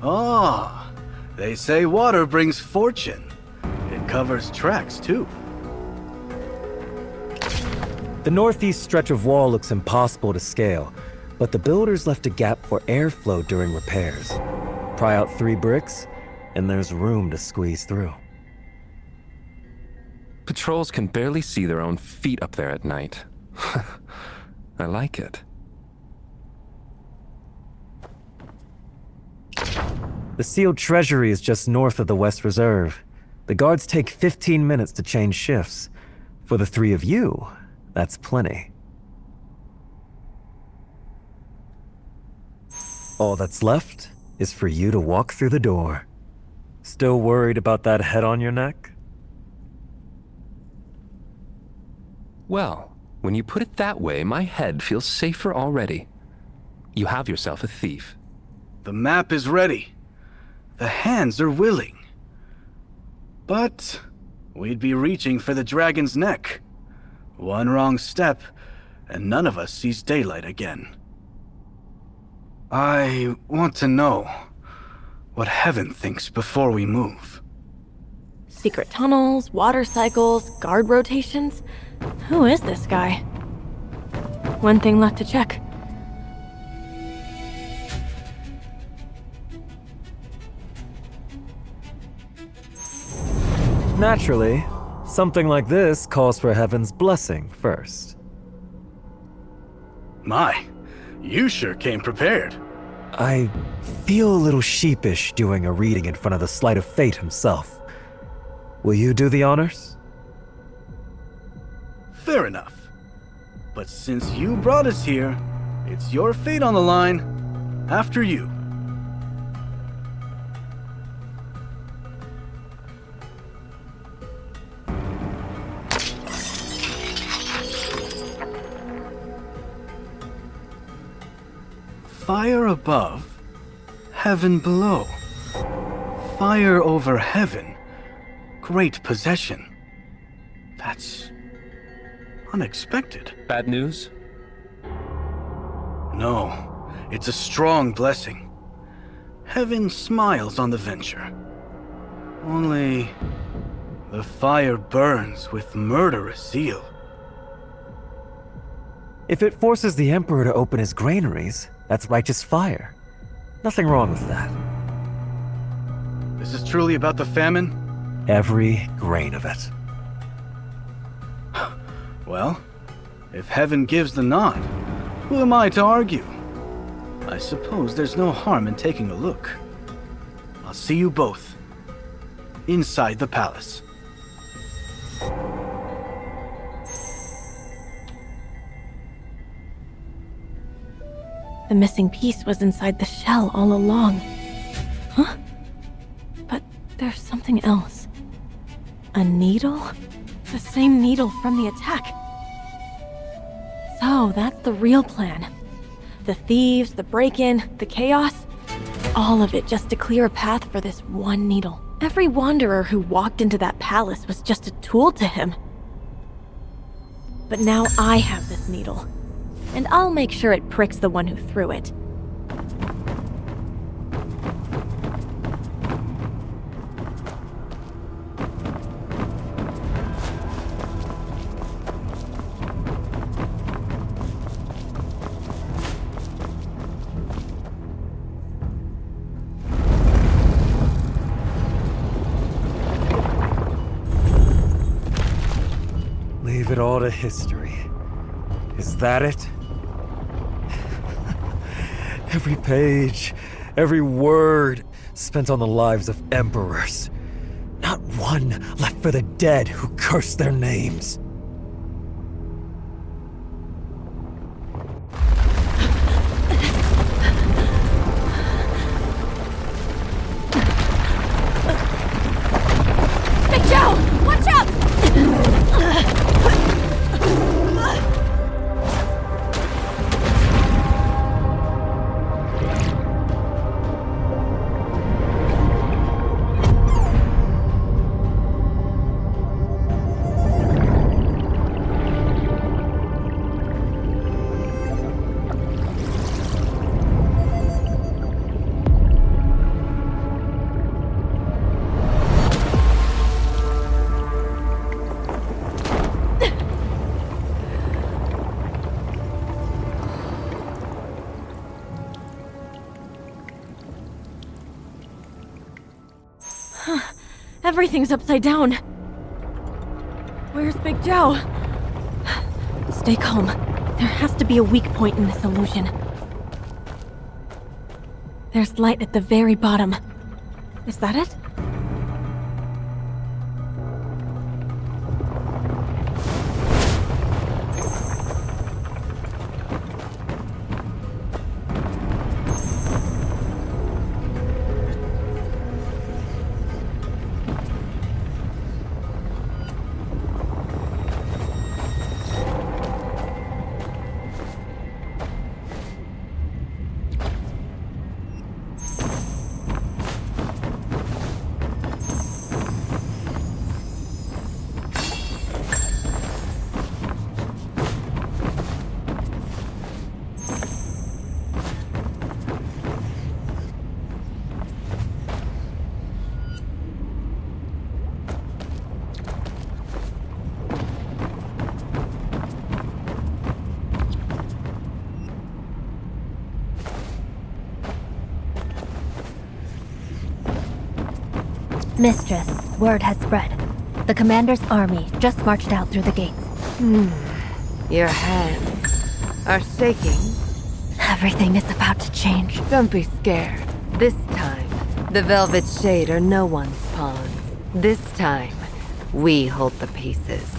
Ah, they say water brings fortune. It covers tracks, too. The northeast stretch of wall looks impossible to scale, but the builders left a gap for airflow during repairs. Pry out 3 bricks, and there's room to squeeze through. Patrols can barely see their own feet up there at night. I like it. The sealed treasury is just north of the West Reserve. The guards take 15 minutes to change shifts. For the three of you, that's plenty. All that's left is for you to walk through the door. Still worried about that head on your neck? Well, when you put it that way, my head feels safer already. You have yourself a thief. The map is ready. The hands are willing. But we'd be reaching for the dragon's neck. One wrong step, and none of us sees daylight again. I want to know what Heaven thinks before we move. Secret tunnels, water cycles, guard rotations. Who is this guy? One thing left to check. Naturally, something like this calls for Heaven's blessing first. My, you sure came prepared. I feel a little sheepish doing a reading in front of the Sleight of Fate himself. Will you do the honors? Fair enough. But since you brought us here, it's your fate on the line. After you. Fire above, heaven below. Fire over heaven, great possession. That's unexpected. Bad news? No, it's a strong blessing. Heaven smiles on the venture. Only the fire burns with murderous zeal. If it forces the Emperor to open his granaries, that's righteous fire. Nothing wrong with that. This is truly about the famine? Every grain of it. Well, if Heaven gives the nod, who am I to argue? I suppose there's no harm in taking a look. I'll see you both inside the palace. The missing piece was inside the shell all along. Huh? But there's something else. A needle? The same needle from the attack. So, that's the real plan. The thieves, the break-in, the chaos. All of it just to clear a path for this one needle. Every wanderer who walked into that palace was just a tool to him. But now I have this needle. And I'll make sure it pricks the one who threw it. Leave it all to history. Is that it? Every page, every word spent on the lives of emperors. Not one left for the dead who cursed their names. Big Joe! Watch out! Everything's upside down. Where's Big Joe? Stay calm. There has to be a weak point in this illusion. There's light at the very bottom. Is that it? Mistress, word has spread. The commander's army just marched out through the gates. Your hands are shaking. Everything is about to change. Don't be scared. This time, the Velvet Shade are no one's pawns. This time, we hold the pieces.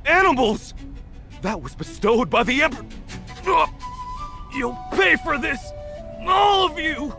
Animals! That was bestowed by the Emperor. Ugh. You'll pay for this! All of you!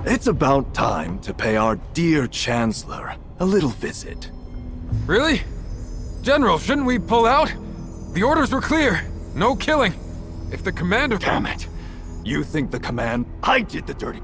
It's about time to pay our dear Chancellor a little visit. Really? General, shouldn't we pull out? The orders were clear. No killing. If the commander... Damn it! You think the command... I did the dirty...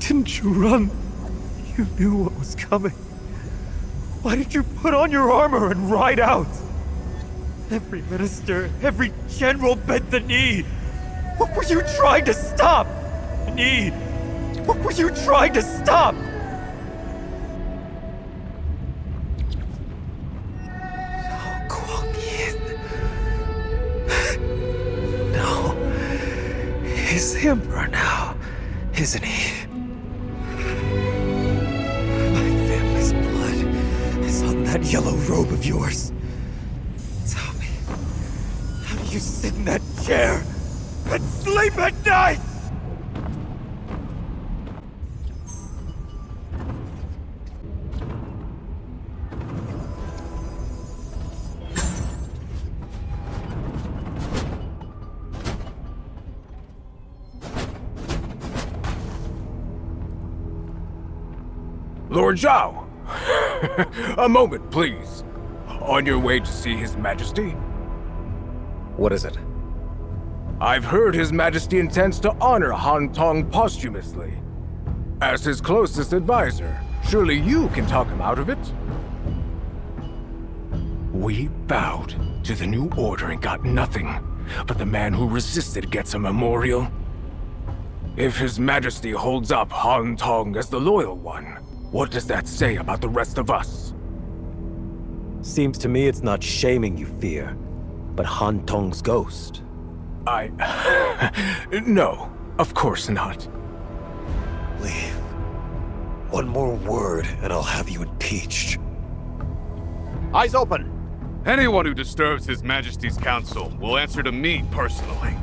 didn't you run? You knew what was coming. Why did you put on your armor and ride out? Every minister, every general bent the knee. What were you trying to stop? Knee, what were you trying to stop? No, he's the Emperor now, isn't he? My family's blood is on that yellow robe of yours. Tell me, how do you sit in that chair and sleep at night? Lord Zhao! A moment, please. On your way to see His Majesty? What is it? I've heard His Majesty intends to honor Han Tong posthumously. As his closest advisor, surely you can talk him out of it? We bowed to the new order and got nothing, but the man who resisted gets a memorial. If His Majesty holds up Han Tong as the loyal one, what does that say about the rest of us? Seems to me it's not shaming you fear, but Han Tong's ghost. No, of course not. Leave. One more word and I'll have you impeached. Eyes open! Anyone who disturbs His Majesty's council will answer to me personally.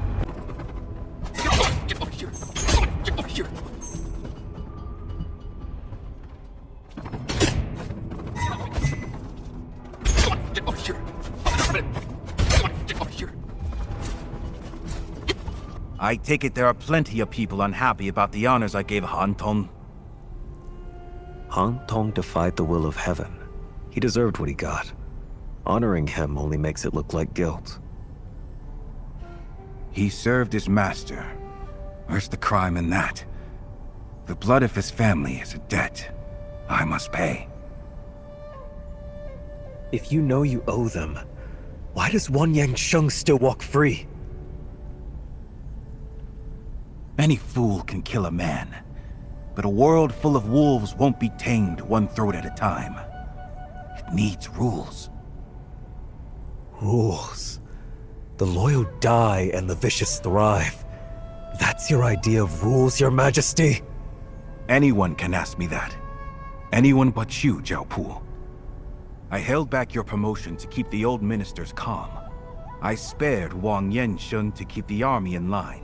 I take it there are plenty of people unhappy about the honors I gave Han Tong. Han Tong defied the will of heaven. He deserved what he got. Honoring him only makes it look like guilt. He served his master. Where's the crime in that? The blood of his family is a debt I must pay. If you know you owe them, why does Wang Yangsheng still walk free? Any fool can kill a man, but a world full of wolves won't be tamed one throat at a time. It needs rules. Rules? The loyal die and the vicious thrive. That's your idea of rules, Your Majesty? Anyone can ask me that. Anyone but you, Zhao Pu. I held back your promotion to keep the old ministers calm. I spared Wang Yansheng to keep the army in line.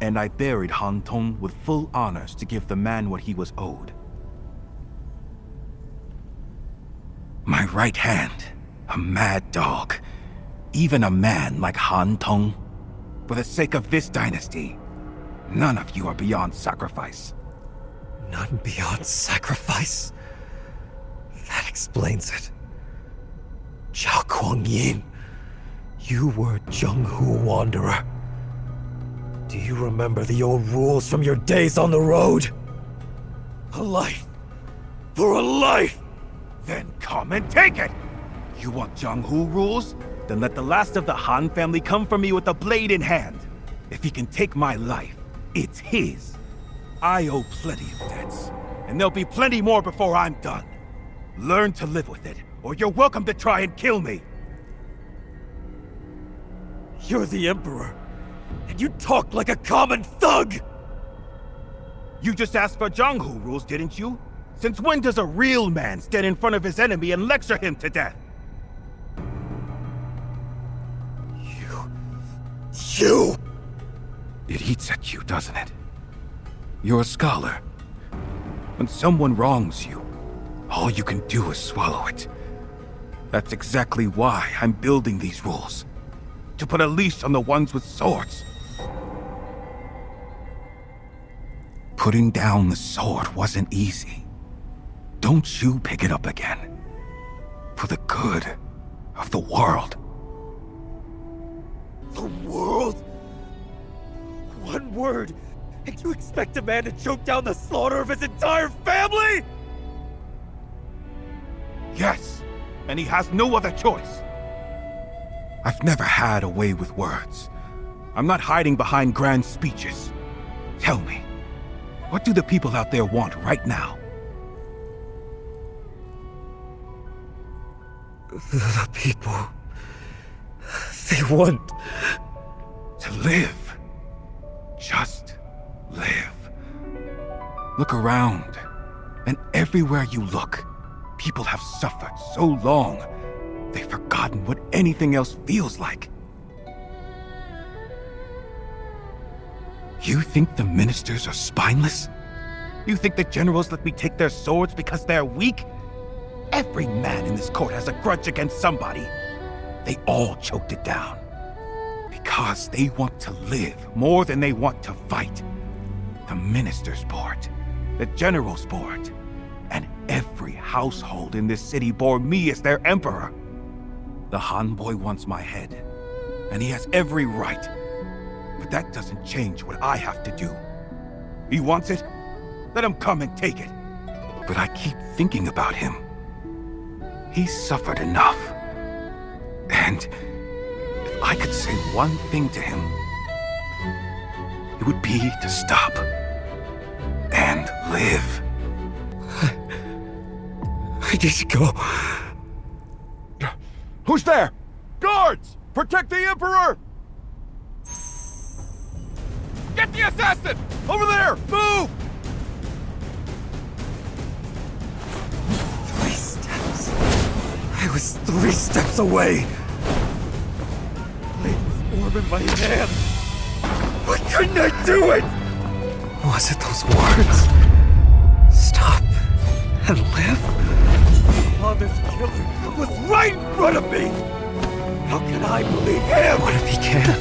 And I buried Han Tong with full honors to give the man what he was owed. My right hand, a mad dog. Even a man like Han Tong. For the sake of this dynasty, none of you are beyond sacrifice. None beyond sacrifice? That explains it. Zhao Guangyin, you were Zhenghu Wanderer. Do you remember the old rules from your days on the road? A life for a life! Then come and take it! You want Zhenghu rules? Then let the last of the Han family come for me with a blade in hand. If he can take my life, it's his. I owe plenty of debts, and there'll be plenty more before I'm done. Learn to live with it, or you're welcome to try and kill me. You're the Emperor, and you talk like a common thug! You just asked for Zhenghu rules, didn't you? Since when does a real man stand in front of his enemy and lecture him to death? You! It eats at you, doesn't it? You're a scholar. When someone wrongs you, all you can do is swallow it. That's exactly why I'm building these rules. To put a leash on the ones with swords. Putting down the sword wasn't easy. Don't you pick it up again. For the good of the world. The world? One word, and you expect a man to choke down the slaughter of his entire family? Yes, and he has no other choice. I've never had a way with words. I'm not hiding behind grand speeches. Tell me, what do the people out there want right now? The people... they want... to live. Just live. Look around, and everywhere you look, people have suffered so long, they've forgotten what anything else feels like. You think the ministers are spineless? You think the generals let me take their swords because they're weak? Every man in this court has a grudge against somebody. They all choked it down. Because they want to live more than they want to fight. The minister's board, the general's board, and every household in this city bore me as their emperor. The Han boy wants my head, and he has every right. But that doesn't change what I have to do. He wants it? Let him come and take it. But I keep thinking about him. He's suffered enough. And if I could say one thing to him, it would be to stop and live. I need to go. Who's there? Guards! Protect the Emperor! Get the assassin! Over there! Move! 3 steps. I was 3 steps away. Blade was warm in my hand. Why couldn't I do it? Was it those words? Stop and live? Father's killer was right in front of me. How can I believe him? What if he can?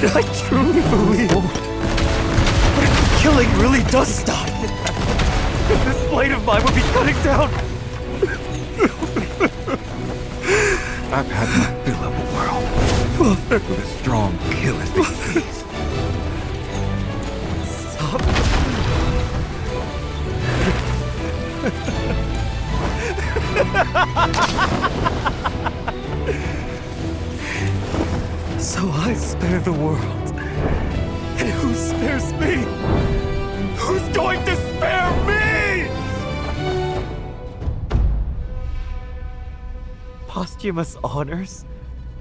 Did I truly believe? What if the killing really does stop? This blade of mine would be cutting down. I've had my fill of a world. With a strong kill as they please. Stop. So I spare the world. And who spares me? Who's going to spare me? Posthumous honors?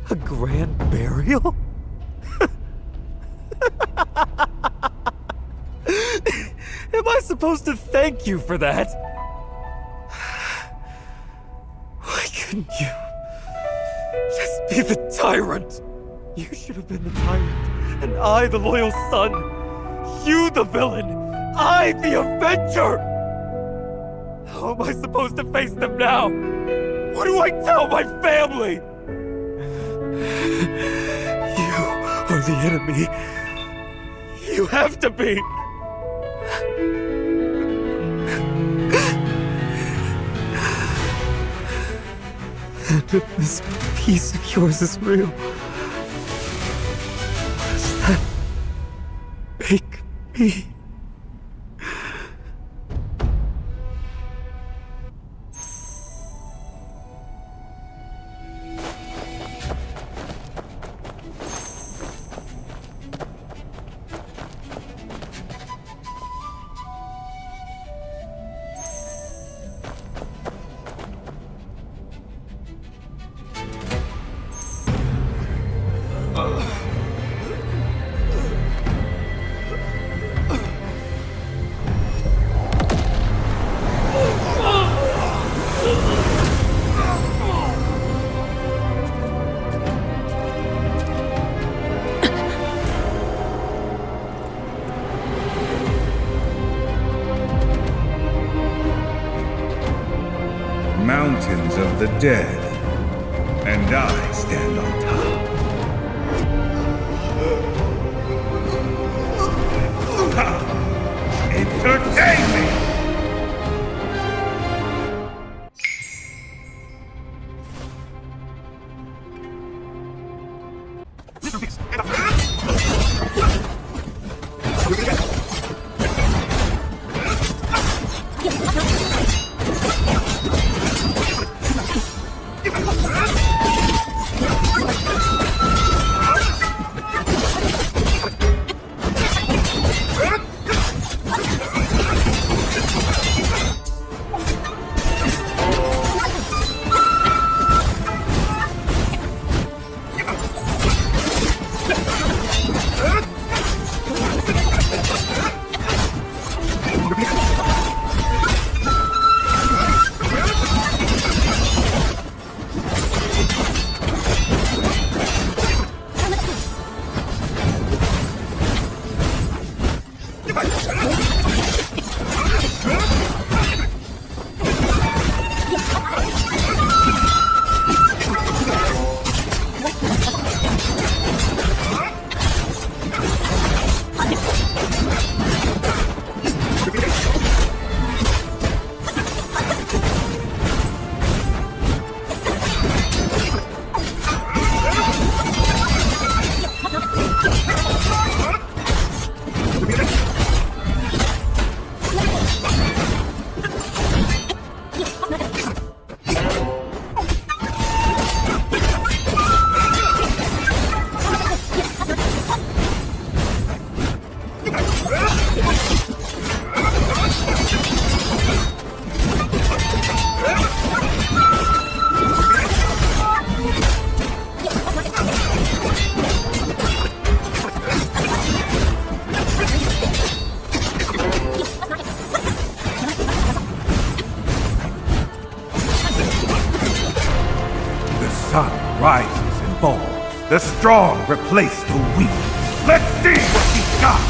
A grand burial? Am I supposed to thank you for that? Why couldn't you just be the tyrant? You should have been the tyrant, and I the loyal son. You the villain, I the avenger! How am I supposed to face them now? What do I tell my family? You are the enemy. You have to be. And if this piece of yours is real, what does that make me? Mountains of the dead, and I stand on top. Entertain me! Rises and falls. The strong replace the weak. Let's see what he's got!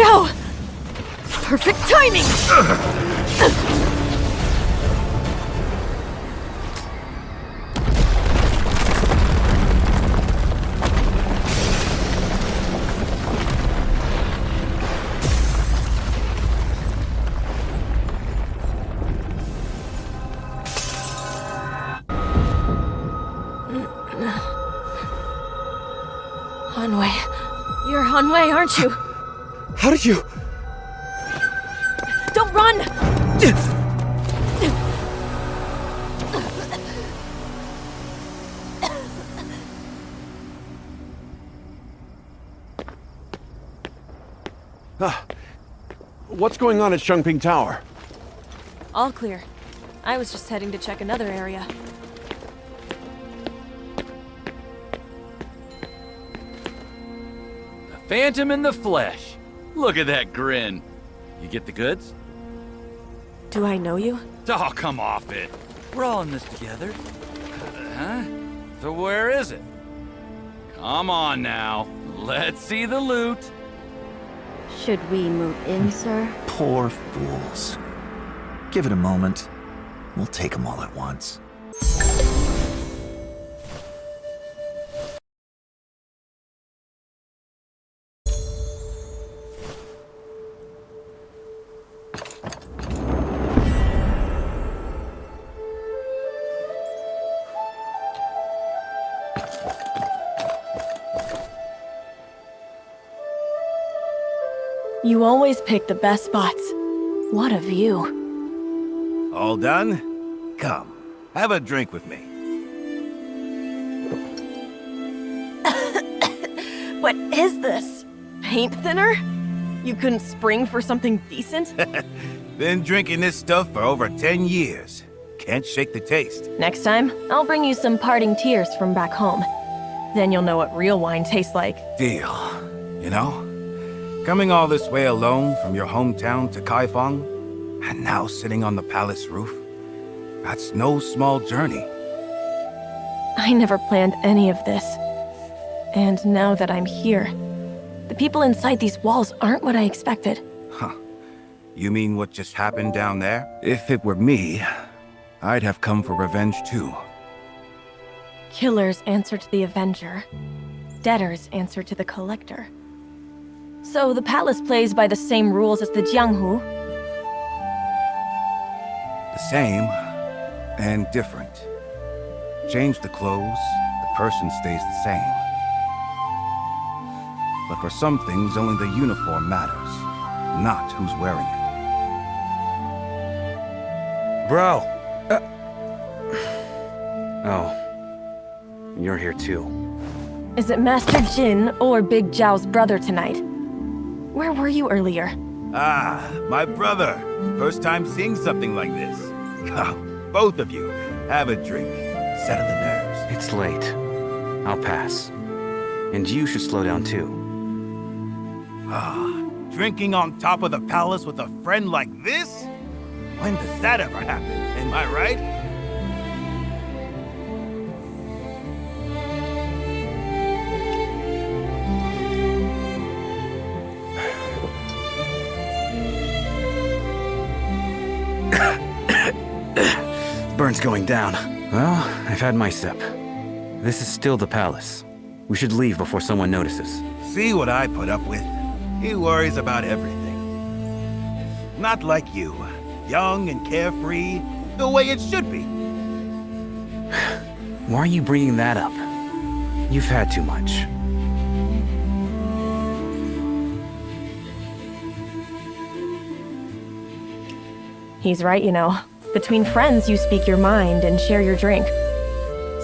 Zhao! Perfect timing! Hanwei. You're Hanwei, aren't you? How did you... Don't run! What's going on at Shengping Tower? All clear. I was just heading to check another area. Phantom in the flesh. Look at that grin. You get the goods? Do I know you? Oh, come off it. We're all in this together. Huh? So where is it? Come on now. Let's see the loot. Should we move in, sir? Poor fools. Give it a moment. We'll take them all at once. You always pick the best spots. What a view. All done? Come, have a drink with me. What is this? Paint thinner? You couldn't spring for something decent? Been drinking this stuff for over 10 years. Can't shake the taste. Next time, I'll bring you some parting tears from back home. Then you'll know what real wine tastes like. Deal. You know, coming all this way alone from your hometown to Kaifeng, and now sitting on the palace roof, that's no small journey. I never planned any of this. And now that I'm here, the people inside these walls aren't what I expected. Huh. You mean what just happened down there? If it were me, I'd have come for revenge too. Killers answer to the Avenger. Debtors answer to the Collector. So the palace plays by the same rules as the Jianghu? The same and different. Change the clothes, the person stays the same. But for some things, only the uniform matters, not who's wearing it. Bro! Oh. You're here too. Is it Master Jin or Big Zhao's brother tonight? Where were you earlier? Ah, my brother. First time seeing something like this. Come, both of you, have a drink. Settle the nerves. It's late. I'll pass. And you should slow down too. Ah, drinking on top of the palace with a friend like this? When does that ever happen? Am I right? Burn's going down. Well, I've had my sip. This is still the palace. We should leave before someone notices. See what I put up with? He worries about everything. Not like you. Young and carefree, the way it should be. Why are you bringing that up? You've had too much. He's right, you know. Between friends, you speak your mind and share your drink.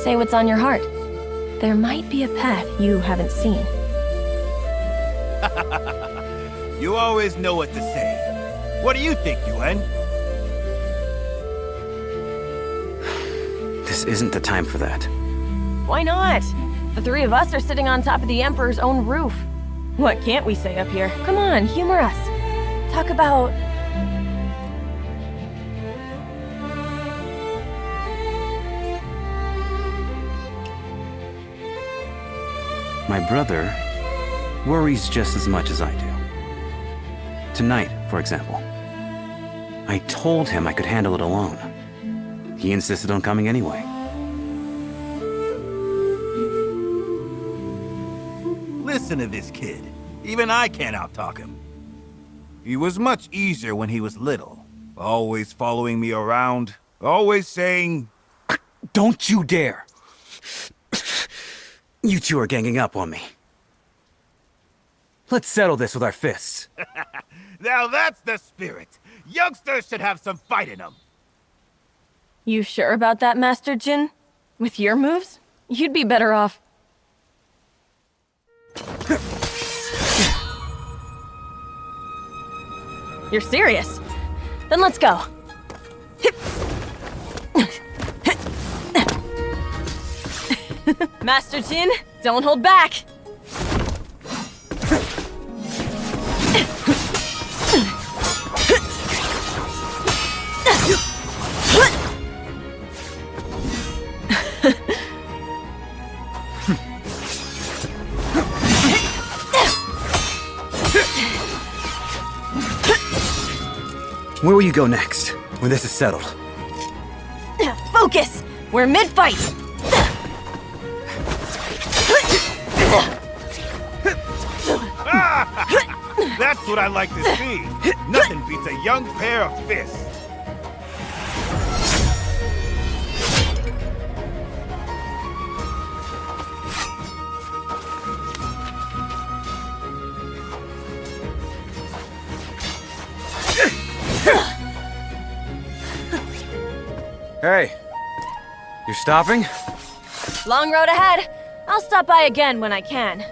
Say what's on your heart. There might be a path you haven't seen. You always know what to say. What do you think, Yuan? This isn't the time for that. Why not? The three of us are sitting on top of the Emperor's own roof. What can't we say up here? Come on, humor us. Talk about... My brother worries just as much as I do. tonight, for example. I told him I could handle it alone. He insisted on coming anyway. Listen to this kid. Even I can't outtalk him. He was much easier when he was little. Always following me around. Always saying... Don't you dare! You two are ganging up on me. Let's settle this with our fists. Now that's the spirit. Youngsters should have some fight in them. You sure about that, Master Jin? With your moves, you'd be better off. You're serious? Then let's go. Master Jin, don't hold back. Where will you go next, when this is settled? Focus! We're mid-fight! That's what I like to see. Nothing beats a young pair of fists. Hey, you're stopping? Long road ahead. I'll stop by again when I can.